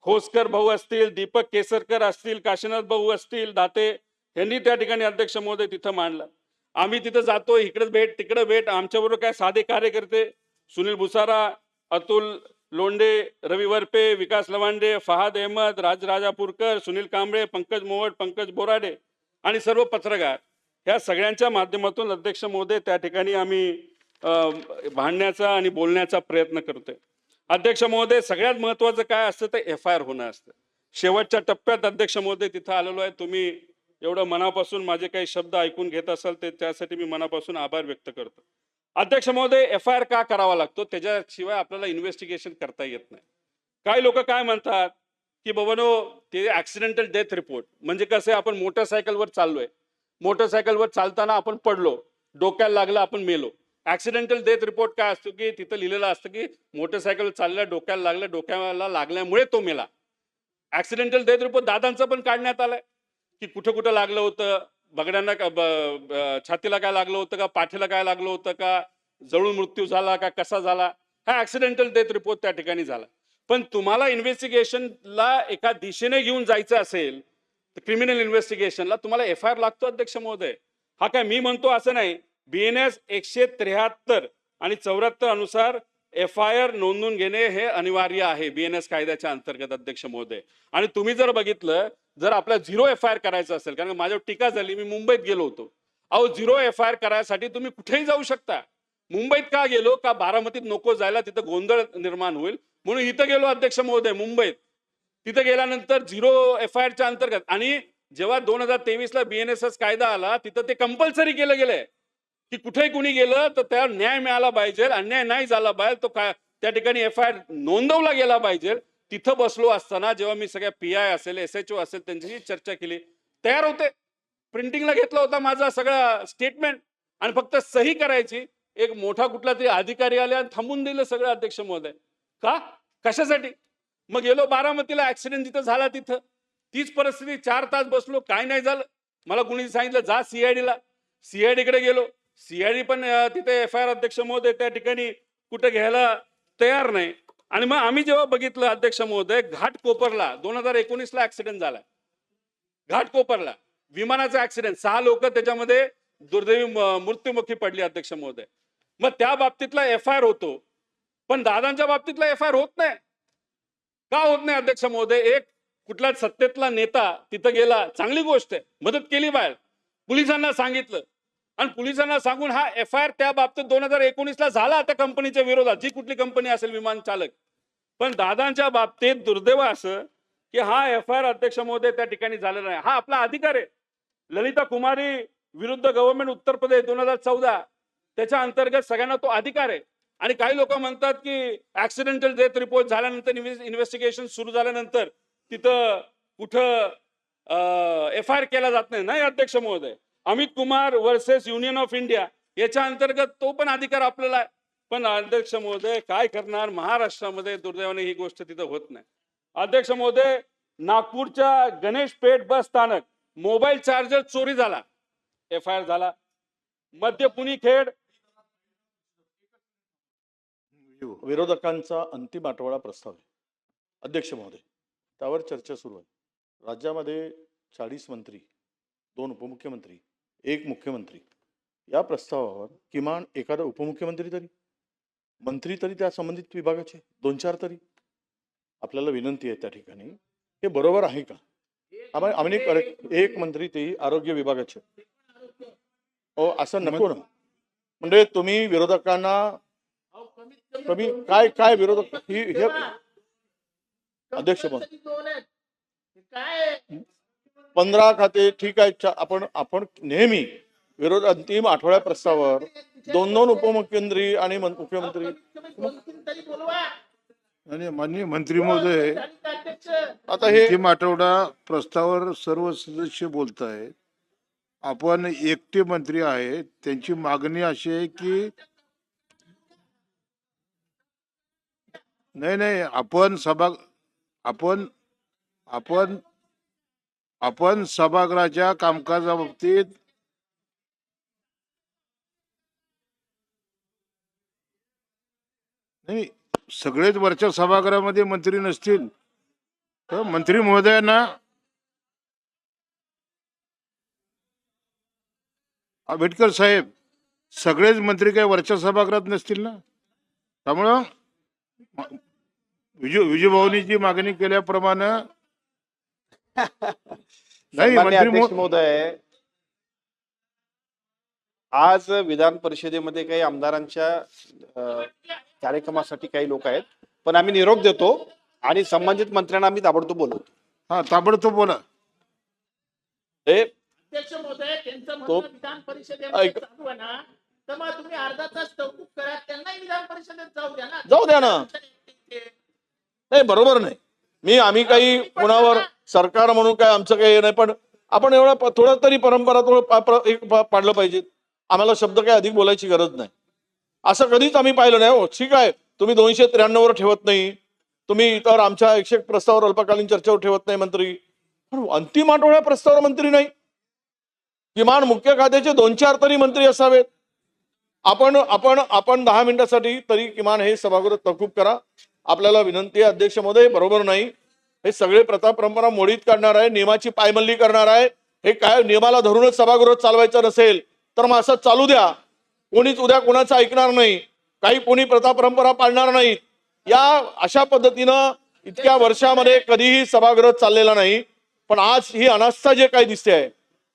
खोसकर भाऊ असतील, दीपक केसरकर असतील, काशीनाथ भाऊ असतील, दाते, यांनी त्या ठिकाणी अध्यक्ष महोदय तिथं मांडला. आम्ही तिथं जातो, इकडे भेट तिकडे भेट. आमच्याबरोबर काय साधे कार्यकर्ते, सुनील भुसारा, अतुल लोंढे, रवी वरपे, विकास लवांडे, फहाद अहमद, राजराजापूरकर, सुनील कांबळे, पंकज मोवट, पंकज बोराडे आणि सर्व पत्रकार ह्या सगळ्यांच्या माध्यमातून अध्यक्ष महोदय त्या ठिकाणी आम्ही भांडण्याचा आणि बोलण्याचा प्रयत्न करतोय. अध्यक्ष महोदय, सगळ्यात महत्त्वाचं काय असतं तर FIR होणं असतं. शेवटच्या टप्प्यात अध्यक्ष महोदय तिथं आलेलो आहे. तुम्ही एवढं मनापासून माझे काही शब्द ऐकून घेत असाल ते त्यासाठी मी मनापासून आभार व्यक्त करतो. अध्यक्ष महोदय, FIR का करावा लागतो त्याच्याशिवाय आपल्याला इन्व्हेस्टिगेशन करता येत नाही. काही लोक काय म्हणतात की बाबानो ते ऍक्सिडेंटल डेथ रिपोर्ट म्हणजे कसं, आपण मोटरसायकलवर चाललोय, मोटरसायकलवर चालताना आपण पडलो, डोक्याला लागलं, आपण मेलो. ऍक्सिडेंटल डेथ रिपोर्ट काय असतो की तिथं लिहिलेलं असतं की मोटरसायकल चालल्या, डोक्याला लागलं, डोक्याला लागल्यामुळे तो मेला. ऍक्सिडेंटल डेथ रिपोर्ट दादांचा पण काढण्यात आलाय की कुठं कुठं लागलं होतं, बगड्यांना छातीला काय लागलं होतं का, पाठीला काय लागलं होतं का, जळून मृत्यू झाला का, कसा झाला, हा ऍक्सिडेंटल डेथ रिपोर्ट त्या ठिकाणी झाला. पण तुम्हाला इन्व्हेस्टिगेशनला एका दिशेने घेऊन जायचं असेल तर क्रिमिनल इन्व्हेस्टिगेशनला तुम्हाला FIR लागतो अध्यक्ष महोदय. हा काय मी म्हणतो असं नाही. BNS 173 आणि 74 अनुसार FIR नोंदवून घेणे हे अनिवार्य आहे BNS कायद्याच्या अंतर्गत अध्यक्ष महोदय. आणि तुम्ही जर बघितलं, जर आपला 0 FIR करायचं असेल, कारण माझ्यावर टीका झाली, मी मुंबईत गेलो होतो. अहो 0 FIR करायसाठी तुम्ही कुठेही जाऊ शकता. मुंबईत का गेलो, का बारामतीत नको जायला, तिथं गोंधळ निर्माण होईल म्हणून इथं गेलो अध्यक्ष महोदय मुंबईत. तिथं गेल्यानंतर 0 FIR च्या अंतर्गत, आणि जेव्हा 2023 ला BNS कायदा आला तिथं ते कंपल्सरी केलं गेलंय की कुठेही कुणी गेलं तर त्याला न्याय मिळाला पाहिजे, अन्याय नाही झाला पाहिजे, तो काय त्या ठिकाणी FIR नोंदवला गेला पाहिजे. तिथं बसलो असताना जेव्हा मी सगळ्या PI असेल, SHO असेल त्यांच्याशी चर्चा केली, तयार होते, प्रिंटिंगला घेतला होता माझा सगळा स्टेटमेंट आणि फक्त सही करायची. एक मोठा कुठला तरी अधिकारी आले आणि थांबून दिलं सगळं अध्यक्ष महोदय. का, कशासाठी? मग गेलो बारामतीला, ऍक्सिडेंट जिथं झाला तिथं तीच परिस्थिती, 4 तास बसलो, काय नाही झालं. मला कुणी सांगितलं जा CID ला, CID कडे गेलो, CID पण तिथे FIR अध्यक्ष महोदय त्या ठिकाणी कुठे घ्यायला तयार नाही. आणि मग आम्ही जेव्हा बघितलं अध्यक्ष महोदय, घाटकोपरला 2019 ला ऍक्सिडेंट झाला, घाटकोपरला विमानाचा ऍक्सिडेंट, 6 लोक त्याच्यामध्ये दुर्दैवी मृत्युमुखी पडली अध्यक्ष महोदय. मग त्या बाबतीतला FIR होतो, पण दादांच्या बाबतीतला FIR होत नाही. का होत नाही अध्यक्ष महोदय? एक कुठला सत्तेतला नेता तिथं गेला, चांगली गोष्ट आहे, मदत केली बाहेर, पोलिसांना सांगितलं आणि पोलिसांना सांगून हा FIR त्या बाबतीत 2019 ला झाला त्या कंपनीच्या विरोधात, जी कुठली कंपनी असेल, विमान चालक. पण दादांच्या बाबतीत दुर्दैव असं की हा FIR अध्यक्ष महोदय त्या ठिकाणी झालेला नाही. हा आपला अधिकार आहे. ललिता कुमारी विरुद्ध गव्हर्नमेंट उत्तर प्रदेश 2014 त्याच्या अंतर्गत सगळ्यांना तो अधिकार आहे. आणि काही लोक म्हणतात की ऍक्सिडेंटल डेथ रिपोर्ट झाल्यानंतर, इन्व्हेस्टिगेशन सुरू झाल्यानंतर तिथं कुठं FIR केला जात नाही. नाही अध्यक्ष महोदय, Amit Kumar versus union of India याच्या अंतर्गत तो पण अधिकार आपल्याला आहे. पण अध्यक्ष महोदय काय करणार, महाराष्ट्रामध्ये दुर्दैवाने ही गोष्ट तिथं होत नाही. अध्यक्ष महोदय, नागपूरच्या गणेश पेठ बस स्थानक मोबाईल चार्जर चोरी झाला, FIR झाला. मध्य पुणे खेड विरोधकांचा अंतिम आठवडा प्रस्ताव आहे अध्यक्ष महोदय, त्यावर चर्चा सुरू आहे. राज्यामध्ये 40 मंत्री, 2 उपमुख्यमंत्री, 1 मुख्यमंत्री. या प्रस्तावावर किमान एखादा उपमुख्यमंत्री तरी, मंत्री तरी त्या संबंधित विभागाचे 2-4 तरी. आपल्याला विनंती आहे त्या ठिकाणी, हे बरोबर आहे का? आम्ही एक मंत्री तेही आरोग्य विभागाचे. हो, असं नको ना. म्हणजे तुम्ही विरोधकांना कमी काय काय विरोधक हे अध्यक्ष महोदय 15 खाते ठीक आहे. आपण नेहमी विरोध अंतिम आठवड्या प्रस्तावावर 2-2 उपमुख्यमंत्री आणि मुख्यमंत्री. आणि माननीय मंत्री महोदय, आता हे अंतिम आठवडा प्रस्तावावर सर्व सदस्य बोलत आहेत. आपण एकटे मंत्री आहेत, त्यांची मागणी अशी आहे की नाही आपण सभागृहाच्या कामकाजाबाबतीत नाही, सगळेच वरच्या सभागृहामध्ये मंत्री नसतील तर मंत्री महोदयांना, आंबेडकर साहेब, सगळेच मंत्री काय वरच्या सभागृहात नसतील ना. त्यामुळं विजयभाऊनीची मागणी केल्याप्रमाणे नाही सन्मान्य मंत्री अध्यक्ष महोदय, आज विधान परिषदेमध्ये काही आमदारांच्या कार्यक्रमासाठी काही लोक आहेत, पण आम्ही निरोप देतो आणि संबंधित मंत्र्यांना आम्ही ताबडतोब बोलवतो. हा ताबडतोब बोला. हे अध्यक्ष महोदय, त्यांचं तो- म्हणणं विधान परिषदेमध्ये ऐक- चालू आहे ना, तर मग तुम्ही अर्धा तास तहकूब करा, त्यांनाही विधान परिषदेत जाऊ द्या ना. जाऊ द्या ना. नाही, बरोबर नाही. आम्ही काही कुणावर सरकार म्हणून काय आमचं काही हे नाही, पण आपण एवढा थोडं तरी परंपरा पाडलं पाहिजे. आम्हाला शब्द काही अधिक बोलायची गरज नाही. असं कधीच आम्ही पाहिलं नाही. हो ठीक आहे, तुम्ही 293 वर ठेवत नाही, तुम्ही इतर आमच्या 101 प्रस्तावावर अल्पकालीन चर्चेवर ठेवत नाही मंत्री, पण अंतिम आठवड्या प्रस्तावावर मंत्री नाही. किमान मुख्य खात्याचे 2-4 तरी मंत्री असावेत. आपण आपण आपण 10 मिनिटासाठी तरी किमान हे सभागृह तहकूब करा. आपल्याला विनंती आहे अध्यक्ष महोदय, बरोबर नाही. हे सगळे प्रथा परंपरा मोडीत काढणार आहे, नियमाची पायमल्ली करणार आहे. हे काय नियमाला धरूनच सभागृह चालवायचं नसेल तर मग असं चालू द्या. कोणीच उद्या कोणाचं ऐकणार नाही, काही कोणी प्रथा परंपरा पाळणार नाहीत. या अशा पद्धतीनं इतक्या वर्षामध्ये कधीही सभागृह चाललेला नाही. पण आज ही अनास्था जे काही दिसते आहे,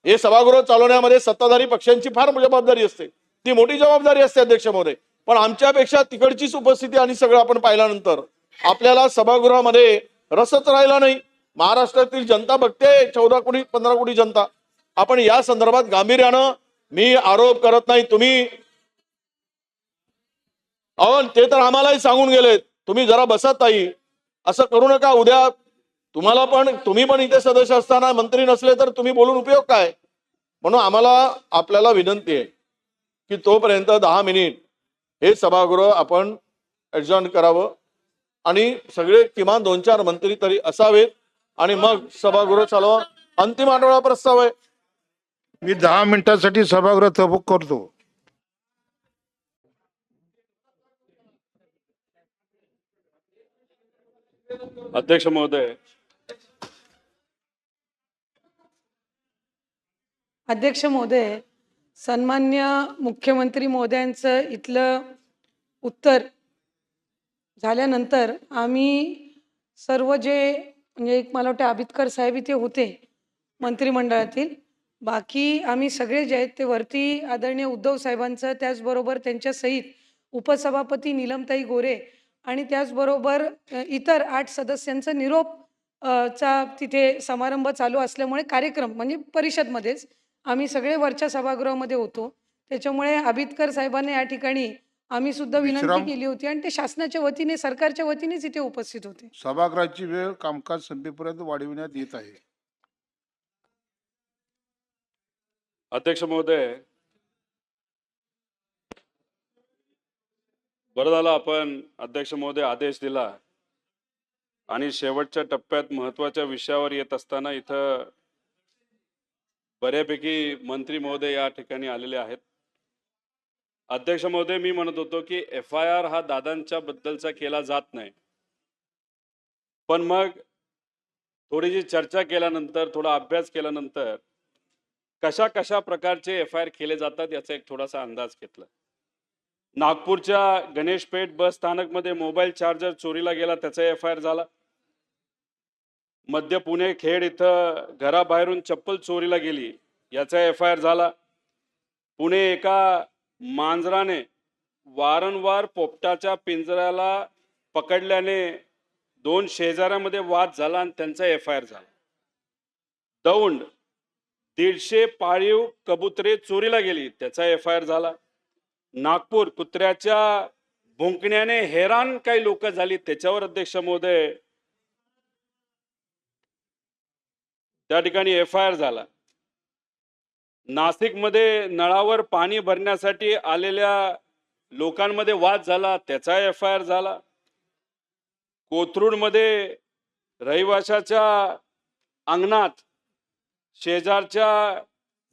हे सभागृह चालवण्यामध्ये सत्ताधारी पक्षांची फार जबाबदारी असते, ती मोठी जबाबदारी असते अध्यक्ष महोदय. पण आमच्यापेक्षा तिकडचीच उपस्थिती आणि सगळं आपण पाहिल्यानंतर आपल्याला सभागृहामध्ये रसच राहिला नाही. महाराष्ट्रातील जनता बघते, 14 कोटी 15 कोटी जनता. आपण या संदर्भात गांभीर्यानं, मी आरोप करत नाही, तुम्ही अहो ते तर आम्हालाही सांगून गेलेत, तुम्ही जरा बसा ताई, असं करू नका. उद्या तुम्हाला पण, तुम्ही पण इथे सदस्य असताना मंत्री नसले तर तुम्ही बोलून उपयोग काय. म्हणून आपल्याला विनंती आहे की तोपर्यंत 10 मिनिट हे सभागृह आपण ऍडजॉर्न करावं आणि सगळे किमान 2-4 मंत्री तरी असावेत आणि मग सभागृह चालवा. अंतिम आठवडा प्रस्ताव आहे. मी 10 मिनिटासाठी सभागृह तहकूब करतो. अध्यक्ष महोदय, अध्यक्ष महोदय, सन्मान्य मुख्यमंत्री महोदयांचं इथलं उत्तर झाल्यानंतर आम्ही सर्व जे म्हणजे एक मला वाटतं आबितकर साहेब इथे होते मंत्रिमंडळातील, बाकी आम्ही सगळे जे आहेत ते वरती आदरणीय उद्धव साहेबांचं, त्याचबरोबर त्यांच्या सहित उपसभापती नीलमताई गोरे आणि त्याचबरोबर इतर 8 सदस्यांचं निरोप चा तिथे समारंभ चालू असल्यामुळे कार्यक्रम म्हणजे परिषदमध्येच आम्ही सगळे वरच्या सभागृहामध्ये होतो. त्याच्यामुळे आबितकर साहेबांनी या ठिकाणी आम्ही सुद्धा विनंती विश्राम. केली होती आणि ते शासनाच्या वतीने, सरकारच्या वतीनेच इथे उपस्थित होते. सभागृहाची वेळ कामकाज संपेपर्यंत वाढविण्यात येत आहे. अध्यक्ष महोदय, बरं झालं आपण अध्यक्ष महोदय आदेश दिला आणि शेवटच्या टप्प्यात महत्वाच्या विषयावर येत असताना इथं बऱ्यापैकी मंत्री महोदय या ठिकाणी आलेले आहेत. अध्यक्ष महोदय, मी म्हणत होतो की FIR हा दादांच्या बद्दलचा केला जात नाही, पण मग थोडीशी चर्चा केल्यानंतर, थोडा अभ्यास केल्यानंतर कशा कशा प्रकारचे FIR केले जातात याचा एक थोडासा अंदाज घेतला. नागपूरच्या गणेशपेठ बस स्थानकमध्ये मोबाईल चार्जर चोरीला गेला, त्याचा FIR झाला. मध्य पुणे खेड इथं घराबाहेरून चप्पल चोरीला गेली, याचा FIR झाला. पुणे एका मांजराने वारंवार पोपटाच्या पिंजऱ्याला पकडल्याने 2 शेजाऱ्यामध्ये वाद झाला आणि त्यांचा FIR झाला. दौंड 150 पाळीव कबुतरे चोरीला गेली, त्याचा FIR झाला. नागपूर कुत्र्याच्या भुंकण्याने हैराण काही लोक झाली, त्याच्यावर अध्यक्ष महोदय त्या ठिकाणी FIR झाला. नाशिकमध्ये नळावर पाणी भरण्यासाठी आलेल्या लोकांमध्ये वाद झाला, त्याचा FIR झाला. कोथरूडमध्ये रहिवाशाच्या अंगणात शेजारच्या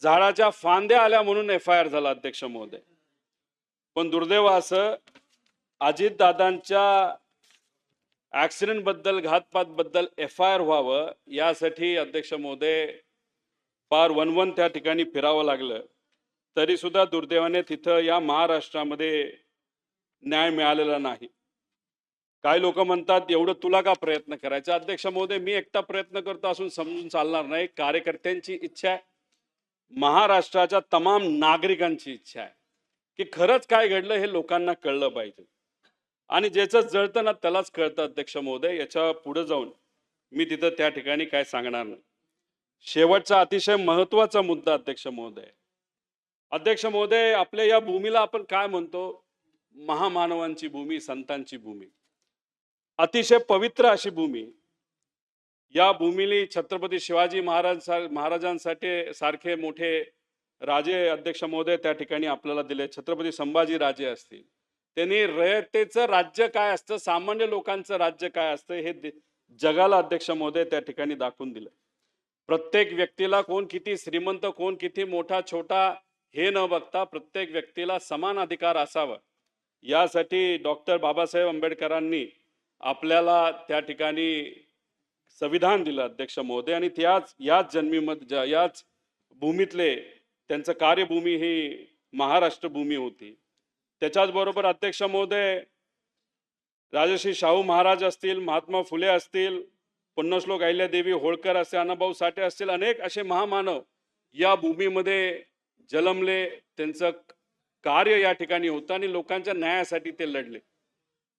झाडाच्या फांद्या आल्या म्हणून FIR झाला अध्यक्ष महोदय. पण दुर्दैव असं अजितदादांच्या ऍक्सिडेंट बद्दल, घातपात बद्दल FIR व्हावं यासाठी अध्यक्ष महोदय फार वनवन त्या ठिकाणी फिरावं लागलं, तरी सुद्धा दुर्दैवाने तिथं या महाराष्ट्रामध्ये न्याय मिळालेला नाही. काही लोक म्हणतात एवढं तुला का प्रयत्न करायचा. अध्यक्ष महोदय, मी एकटा प्रयत्न करतो असून समजून चालणार नाही. कार्यकर्त्यांची इच्छा आहे, महाराष्ट्राच्या तमाम नागरिकांची इच्छा आहे की खरंच काय घडलं हे लोकांना कळलं पाहिजे. आणि ज्याचं जळतं ना त्यालाच कळतं. अध्यक्ष महोदय, याच्या पुढे जाऊन मी तिथं त्या ठिकाणी काय सांगणार नाही. शेवटचा अतिशय महत्वाचा मुद्दा अध्यक्ष महोदय. अध्यक्ष महोदय, आपल्या या भूमीला आपण काय म्हणतो? महामानवांची भूमी, संतांची भूमी, अतिशय पवित्र अशी भूमी. या भूमीला छत्रपती शिवाजी महाराजांसाठी सारखे मोठे राजे अध्यक्ष महोदय त्या ठिकाणी आपल्याला दिले. छत्रपती संभाजी राजे असतील, त्यांनी रयतेचं राज्य काय असतं, सामान्य लोकांचं राज्य काय असतं हे जगाला अध्यक्ष महोदय त्या ठिकाणी दाखवून दिलं. प्रत्येक व्यक्तीला कोण किती श्रीमंत, कोण किती मोठा छोटा हे न बघता प्रत्येक व्यक्तीला समान अधिकार असावा, यासाठी डॉक्टर बाबासाहेब आंबेडकरांनी आपल्याला त्या ठिकाणी संविधान दिलं अध्यक्ष महोदय. आणि याच जन्मीमध्ये याच भूमीतले त्यांचं कार्यभूमी ही महाराष्ट्र भूमी होती. त्याच्याच बरोबर अध्यक्ष महोदय, राजश्री शाहू महाराज असतील, महात्मा फुले असतील, पुण्यश्लोक अहिल्यादेवी होळकर असतील, अण्णाभाऊ साठे असतील, अनेक असे महामानव या भूमीमध्ये जन्मले. त्यांचं कार्य या ठिकाणी होतं आणि लोकांच्या न्यायासाठी ते लढले.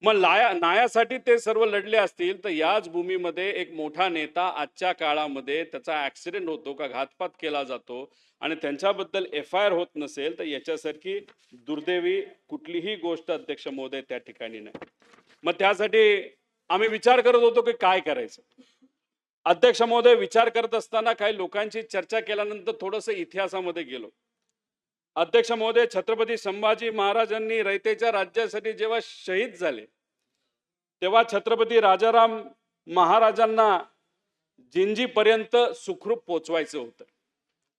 मग न्यायासाठी ते सर्व लढले असतील तर याच भूमीमध्ये एक मोठा नेता आजच्या काळामध्ये त्याचा ऍक्सिडेंट होतो का घातपात केला जातो आणि त्यांच्याबद्दल FIR होत नसेल तर याच्यासारखी दुर्दैवी कुठलीही गोष्ट अध्यक्ष महोदय त्या ठिकाणी नाही. मग त्यासाठी आम्ही विचार करत होतो की काय करायचं. अध्यक्ष महोदय, विचार करत असताना काही लोकांची चर्चा केल्यानंतर थोडंसं इतिहासामध्ये गेलो. अध्यक्ष महोदय, छत्रपती संभाजी महाराजांनी रयतेच्या राज्यासाठी जेव्हा शहीद झाले तेव्हा छत्रपती राजाराम महाराजांना जिंजीपर्यंत सुखरूप पोचवायचं होतं.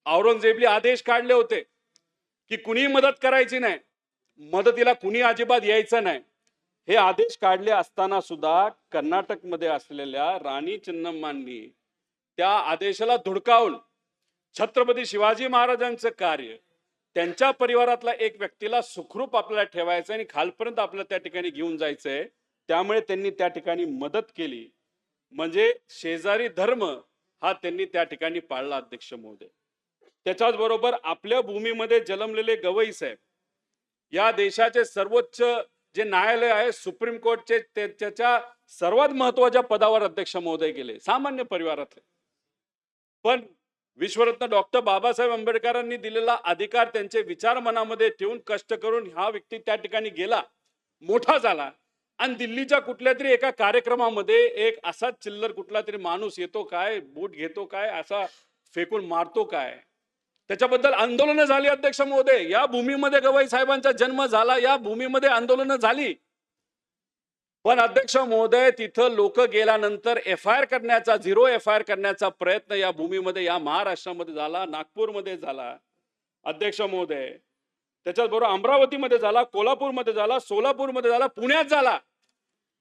औरंगजेबने आदेश काढले होते की कुणी मदत करायची नाही, मदतीला कुणी अजिबात यायचं नाही. हे आदेश काढले असताना सुद्धा कर्नाटकमध्ये असलेल्या राणी चेन्नम्मांनी त्या आदेशाला धुडकावून छत्रपती शिवाजी महाराजांचं कार्य, त्यांच्या परिवारातला एक व्यक्तीला सुखरूप आपल्याला ठेवायचं आणि खालपर्यंत आपल्याला त्या ठिकाणी घेऊन जायचंय, त्यामुळे त्यांनी त्या ठिकाणी मदत केली. म्हणजे शेजारी धर्म हा त्यांनी त्या ठिकाणी पाळला अध्यक्ष महोदय. त्याच्याच बरोबर आपल्या भूमीमध्ये जन्मलेले गवई साहेब या देशाचे सर्वोच्च जे न्यायालय आहे सुप्रीम कोर्टचे त्याच्या सर्वात महत्वाच्या पदावर अध्यक्ष महोदय गेले, सामान्य परिवारातले. पण विश्वरत्न डॉक्टर बाबासाहेब आंबेडकरांनी दिलेला अधिकार त्यांचे विचार मनामध्ये ठेवून कष्ट करून हा व्यक्ती त्या ठिकाणी गेला, मोठा झाला आणि दिल्लीच्या कुठल्या तरी एका कार्यक्रमामध्ये एक असा चिल्लर कुठला तरी माणूस येतो काय, बूट घेतो काय, असा फेकून मारतो काय, त्याच्याबद्दल आंदोलनं झाली अध्यक्ष महोदय. या भूमीमध्ये गवई साहेबांचा जन्म झाला, या भूमीमध्ये आंदोलनं झाली. पण अध्यक्ष महोदय, तिथं लोक गेल्यानंतर FIR करण्याचा, 0 FIR करण्याचा प्रयत्न या भूमीमध्ये, या महाराष्ट्रामध्ये झाला, नागपूरमध्ये झाला अध्यक्ष महोदय. त्याच्याच बरोबर अमरावतीमध्ये झाला, कोल्हापूरमध्ये झाला, सोलापूरमध्ये झाला, पुण्यात झाला.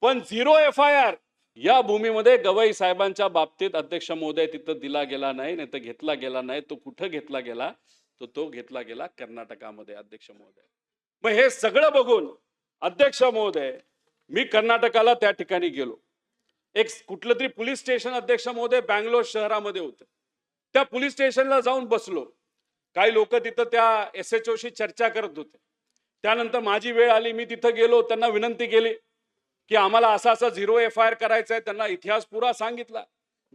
पण 0 FIR या भूमीमध्ये गवई साहेबांच्या बाबतीत अध्यक्ष महोदय तिथं दिला गेला नाही, नाही तर घेतला गेला नाही. तो कुठं घेतला गेला? तो घेतला गेला कर्नाटकामध्ये अध्यक्ष महोदय. मग हे सगळं बघून अध्यक्ष महोदय मी कर्नाटकाला त्या ठिकाणी गेलो. एक कुठलं तरी पोलीस स्टेशन अध्यक्ष महोदय बँगलोर शहरामध्ये होतं. त्या पोलीस स्टेशनला जाऊन बसलो. काही लोक तिथं त्या SHOशी चर्चा करत होते. त्यानंतर माझी वेळ आली, मी तिथं गेलो, त्यांना विनंती केली की आम्हाला असा 0 FIR करायचा आहे. त्यांना इतिहास पुरा सांगितला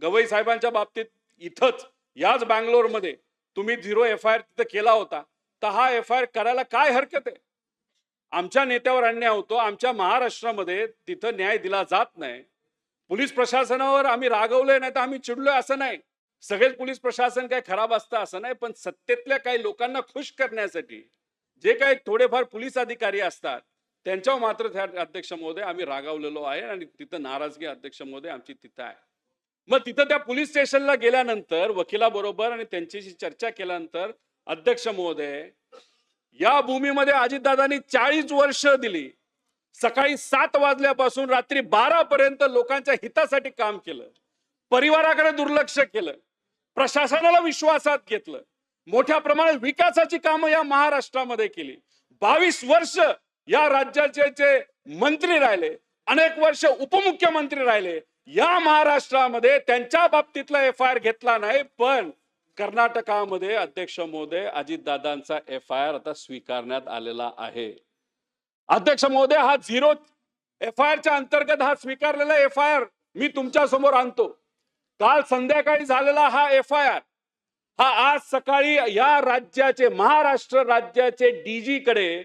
गवई साहेबांच्या बाबतीत. इथंच याच बँगलोरमध्ये तुम्ही 0 FIR तिथं केला होता, तर हा FIR करायला काय हरकत आहे? आमच्या नेत्यावर अन्याय होतो, आमच्या महाराष्ट्रामध्ये तिथं न्याय दिला जात नाही. पोलीस प्रशासनावर आम्ही रागवलोय नाही तर आम्ही चिडलोय असं नाही. सगळेच पोलीस प्रशासन काय खराब असतं असं नाही. पण सत्तेतल्या काही लोकांना खुश करण्यासाठी जे काही थोडेफार पोलीस अधिकारी असतात त्यांच्यावर मात्र अध्यक्ष महोदय आम्ही रागावलेलो आहे आणि तिथं नाराजगी अध्यक्ष महोदय आमची तिथं आहे. मग तिथं त्या पोलीस स्टेशनला गेल्यानंतर वकिलाबरोबर आणि त्यांच्याशी चर्चा केल्यानंतर अध्यक्ष महोदय, या भूमीमध्ये अजितदादांनी 40 वर्ष दिली. सकाळी 7 वाजल्यापासून रात्री 12 पर्यंत लोकांच्या हितासाठी काम केलं. परिवाराकडे दुर्लक्ष केलं, प्रशासनाला विश्वासात घेतलं, मोठ्या प्रमाणात विकासाची कामं या महाराष्ट्रामध्ये केली. 22 वर्ष या राज्याचे जे मंत्री राहिले, अनेक वर्ष उपमुख्यमंत्री राहिले. या महाराष्ट्रामध्ये त्यांच्या बाबतीतला FIR घेतला नाही, पण कर्नाटकामध्ये अध्यक्ष महोदय अजितदादांचा FIR आता स्वीकारण्यात आलेला आहे. अध्यक्ष महोदय, हा 0 FIRच्या अंतर्गत हा स्वीकारलेला FIR मी तुमच्या समोर आणतो. काल संध्याकाळी झालेला हा FIR हा आज सकाळी या राज्याचे, महाराष्ट्र राज्याचे DG कडे,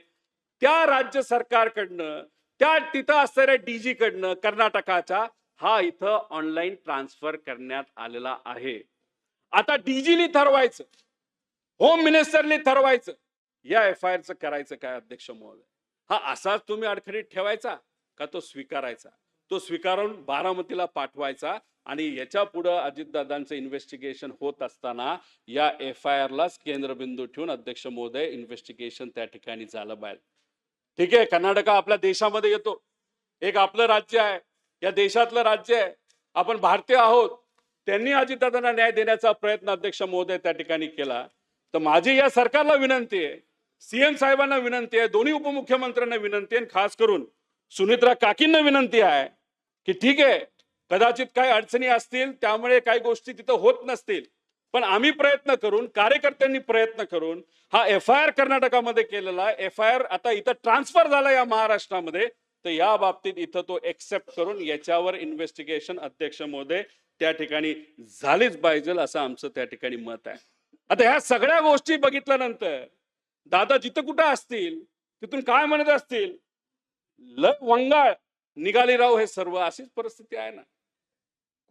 त्या राज्य सरकारकडनं, त्या तिथं असणाऱ्या DG कडनं कर्नाटकाच्या हा इथं ऑनलाईन ट्रान्सफर करण्यात आलेला आहे. आता DGनी ठरवायचं, होम मिनिस्टरनी ठरवायचं या FIRचं करायचं काय. अध्यक्ष महोदय, हा असाच तुम्ही अडखळीत ठेवायचा का तो स्वीकारायचा? तो स्वीकारून बारामतीला पाठवायचा आणि याच्या पुढे अजितदादांचं इन्व्हेस्टिगेशन होत असताना या FIRलाच केंद्रबिंदू ठेवून अध्यक्ष महोदय इन्व्हेस्टिगेशन त्या ठिकाणी झालं पाहिजे. ठीक आहे, कर्नाटक आपल्या देशामध्ये येतो, एक आपलं राज्य आहे, या देशातलं राज्य आहे, आपण भारतीय आहोत. त्यांनी अजितदादांना न्याय देण्याचा प्रयत्न अध्यक्ष महोदय त्या ठिकाणी केला. तर माझी या सरकारला विनंती आहे, CM साहेबांना विनंती आहे, दोन्ही उपमुख्यमंत्र्यांना विनंती आहे, खास करून सुनित्रा काकींना विनंती आहे की ठीक आहे, कदाचित काही अडचणी असतील, त्यामुळे काही गोष्टी तिथं होत नसतील, पण आम्ही प्रयत्न करून, कार्यकर्त्यांनी प्रयत्न करून हा FIR कर्नाटकामध्ये केलेला FIR आता इथं ट्रान्सफर झाला या महाराष्ट्रामध्ये, तर या बाबतीत इथं तो एक्सेप्ट करून याच्यावर इन्व्हेस्टिगेशन अध्यक्ष महोदय त्या ठिकाणी झालीच पाहिजे, असं आमचं त्या ठिकाणी मत आहे. आता ह्या सगळ्या गोष्टी बघितल्यानंतर दादा जिथं कुठं असतील तिथून काय म्हणत असतील, वंगाळ निघाली राव हे सर्व, अशीच परिस्थिती आहे ना.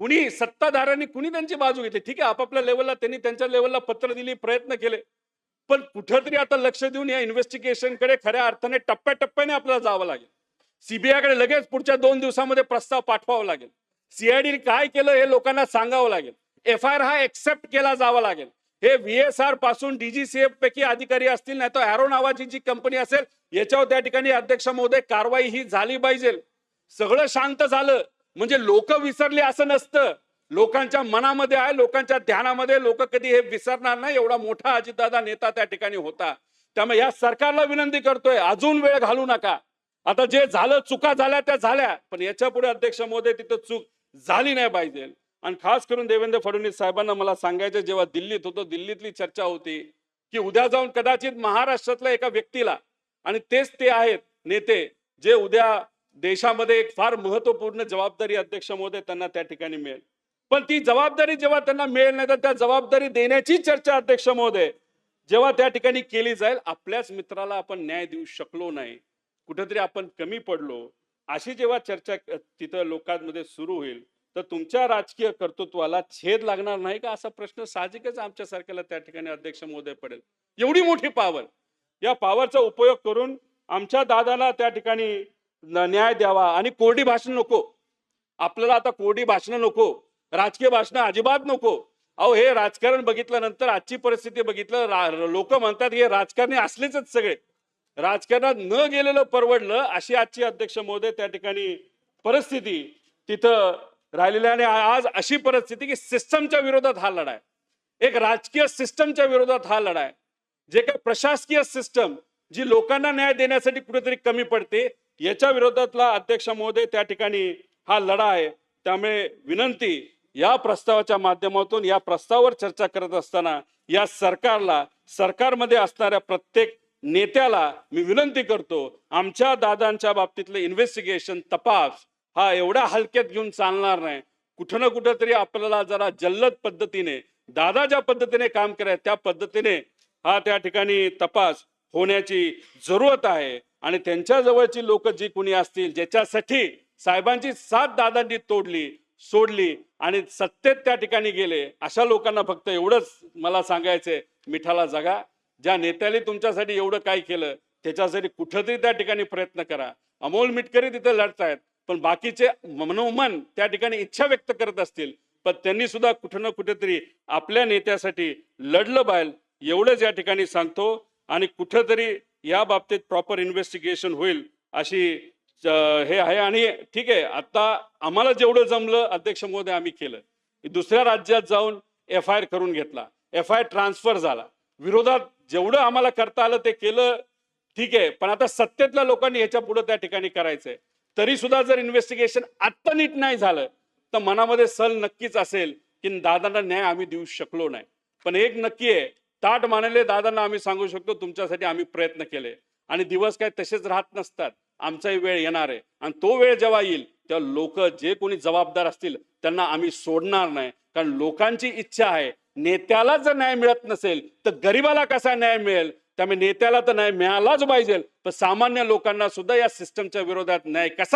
कुणी सत्ताधाऱ्यांनी कुणी त्यांची बाजू घेतली, ठीक आहे, आपापल्या लेवलला त्यांनी त्यांच्या लेवलला पत्र दिली, प्रयत्न केले, पण कुठंतरी आता लक्ष देऊन या इन्व्हेस्टिगेशन कडे खऱ्या अर्थाने टप्प्याटप्प्याने आपल्याला जावं लागेल. CBI कडे लगेच पुढच्या 2 दिवसामध्ये प्रस्ताव पाठवावा लागेल. CID काय केलं हे लोकांना सांगावं लागेल. FIR हा एक्सेप्ट केला जावा लागेल. हे VSR पासून DGCF पैकी अधिकारी असतील, नाही तर अॅरो नावाची जी कंपनी असेल, याच्यावर त्या ठिकाणी अध्यक्ष महोदय कारवाई ही झाली पाहिजे. सगळं शांत झालं म्हणजे लोक विसरले असं नसतं. लोकांच्या मनामध्ये आहे, लोकांच्या ध्यानामध्ये, लोक कधी हे विसरणार नाही. एवढा मोठा अजितदादा नेता त्या ठिकाणी होता. त्यामुळे या सरकारला विनंती करतोय, अजून वेळ घालू नका. आता जे झालं, चुका झाल्या त्या झाल्या, पण याच्या पुढे अध्यक्ष महोदय तिथं चूक झाली नाही पाहिजे. आणि खास करून देवेंद्र फडणवीस साहेबांना मला सांगायचं, जेव्हा दिल्लीत होतो, दिल्लीतली चर्चा होती की उद्या जाऊन कदाचित महाराष्ट्रातल्या एका व्यक्तीला, आणि तेच ते आहेत नेते जे उद्या देशामध्ये एक फार महत्वपूर्ण जबाबदारी अध्यक्ष महोदय त्यांना त्या ठिकाणी मिळेल, पण ती जबाबदारी जेव्हा त्यांना मिळेल नाही तर त्या जबाबदारी देण्याची चर्चा अध्यक्ष महोदय जेव्हा त्या ठिकाणी केली जाईल, आपल्याच मित्राला आपण न्याय देऊ शकलो नाही, कुठेतरी आपण कमी पडलो, अशी जेव्हा चर्चा तिथं लोकांमध्ये सुरू होईल, तर तुमच्या राजकीय कर्तृत्वाला छेद लागणार नाही का, असा प्रश्न साहजिकच आमच्या सारख्याला त्या ठिकाणी अध्यक्ष महोदय पडेल. एवढी मोठी पॉवर, या पॉवरचा उपयोग करून आमच्या दादाला त्या ठिकाणी न्याय द्यावा. आणि कोरडी भाषण नको आपल्याला, आता कोरडी भाषण नको, राजकीय भाषण अजिबात नको. अहो, हे राजकारण बघितल्यानंतर, आजची परिस्थिती बघितलं, लोक म्हणतात हे राजकारणी असलेच सगळे, राजकारणात न गेलेलं परवडलं, अशी आजची अध्यक्ष महोदय त्या ठिकाणी परिस्थिती तिथं राहिलेली. आणि आज अशी परिस्थिती की सिस्टमच्या विरोधात हा लढाई, एक राजकीय सिस्टमच्या विरोधात हा लढाई, जे काही प्रशासकीय सिस्टम जी लोकांना न्याय देण्यासाठी कुठेतरी कमी पडते, याच्या विरोधातला अध्यक्ष महोदय त्या ठिकाणी हा लढा आहे. त्यामुळे विनंती, या प्रस्तावाच्या माध्यमातून या प्रस्तावावर चर्चा करत असताना या सरकारला, सरकारमध्ये असणाऱ्या प्रत्येक नेत्याला मी विनंती करतो, आमच्या दादांच्या बाबतीतले इन्व्हेस्टिगेशन, तपास हा एवढा हलक्यात घेऊन चालणार नाही. कुठं ना कुठं तरी आपल्याला जरा जल्लद पद्धतीने, दादा ज्या पद्धतीने काम करायचे त्या पद्धतीने हा त्या ठिकाणी तपास होण्याची जरूरत आहे. आणि त्यांच्या जवळची लोक जी कोणी असतील, ज्याच्यासाठी साहेबांची साथ दादांनी तोडली, सोडली आणि सत्तेत त्या ठिकाणी गेले, अशा लोकांना फक्त एवढंच मला सांगायचंय, मिठाला जगा. ज्या नेत्याने तुमच्यासाठी एवढं काय केलं, त्याच्यासाठी कुठंतरी त्या ठिकाणी प्रयत्न करा. अमोल मिटकरी तिथे लढतायत, पण बाकीचे मनोमन त्या ठिकाणी इच्छा व्यक्त करत असतील, पण त्यांनी सुद्धा कुठं ना कुठेतरी आपल्या नेत्यासाठी लढलं पाहिजे, एवढंच या ठिकाणी सांगतो. आणि कुठेतरी या बाबतीत प्रॉपर इन्व्हेस्टिगेशन होईल अशी हे आहे. आणि ठीक आहे, आता आम्हाला जेवढं जमलं अध्यक्ष महोदय आम्ही केलं. दुसऱ्या राज्यात जाऊन FIR करून घेतला, FIR ट्रान्सफर झाला, विरोधात जेवढं आम्हाला करता आलं ते केलं, ठीक आहे, पण आता सत्तेतल्या लोकांनी ह्याच्या पुढे त्या ठिकाणी करायचंय. तरी सुद्धा जर इन्व्हेस्टिगेशन आत्ता नीट नाही झालं तर मनामध्ये सल नक्कीच असेल की दादांना न्याय आम्ही देऊ शकलो नाही. पण एक नक्की आहे, ताट मानले दादांना आम्ही सांगू शकतो तुमच्यासाठी आम्ही प्रयत्न केले आणि दिवस काय तसेच राहत नसतात. आमचाही वेळ येणार आहे आणि तो वेळ जेव्हा येईल तेव्हा लोक जे कोणी जबाबदार असतील त्यांना आम्ही सोडणार नाही. कारण लोकांची इच्छा आहे, नेत्याला जर न्याय मिळत नसेल तर गरीबाला कसा न्याय मिळेल. त्यामुळे नेत्याला तर न्याय मिळालाच पाहिजे, पण सामान्य लोकांना सुद्धा या सिस्टमच्या विरोधात न्याय कसा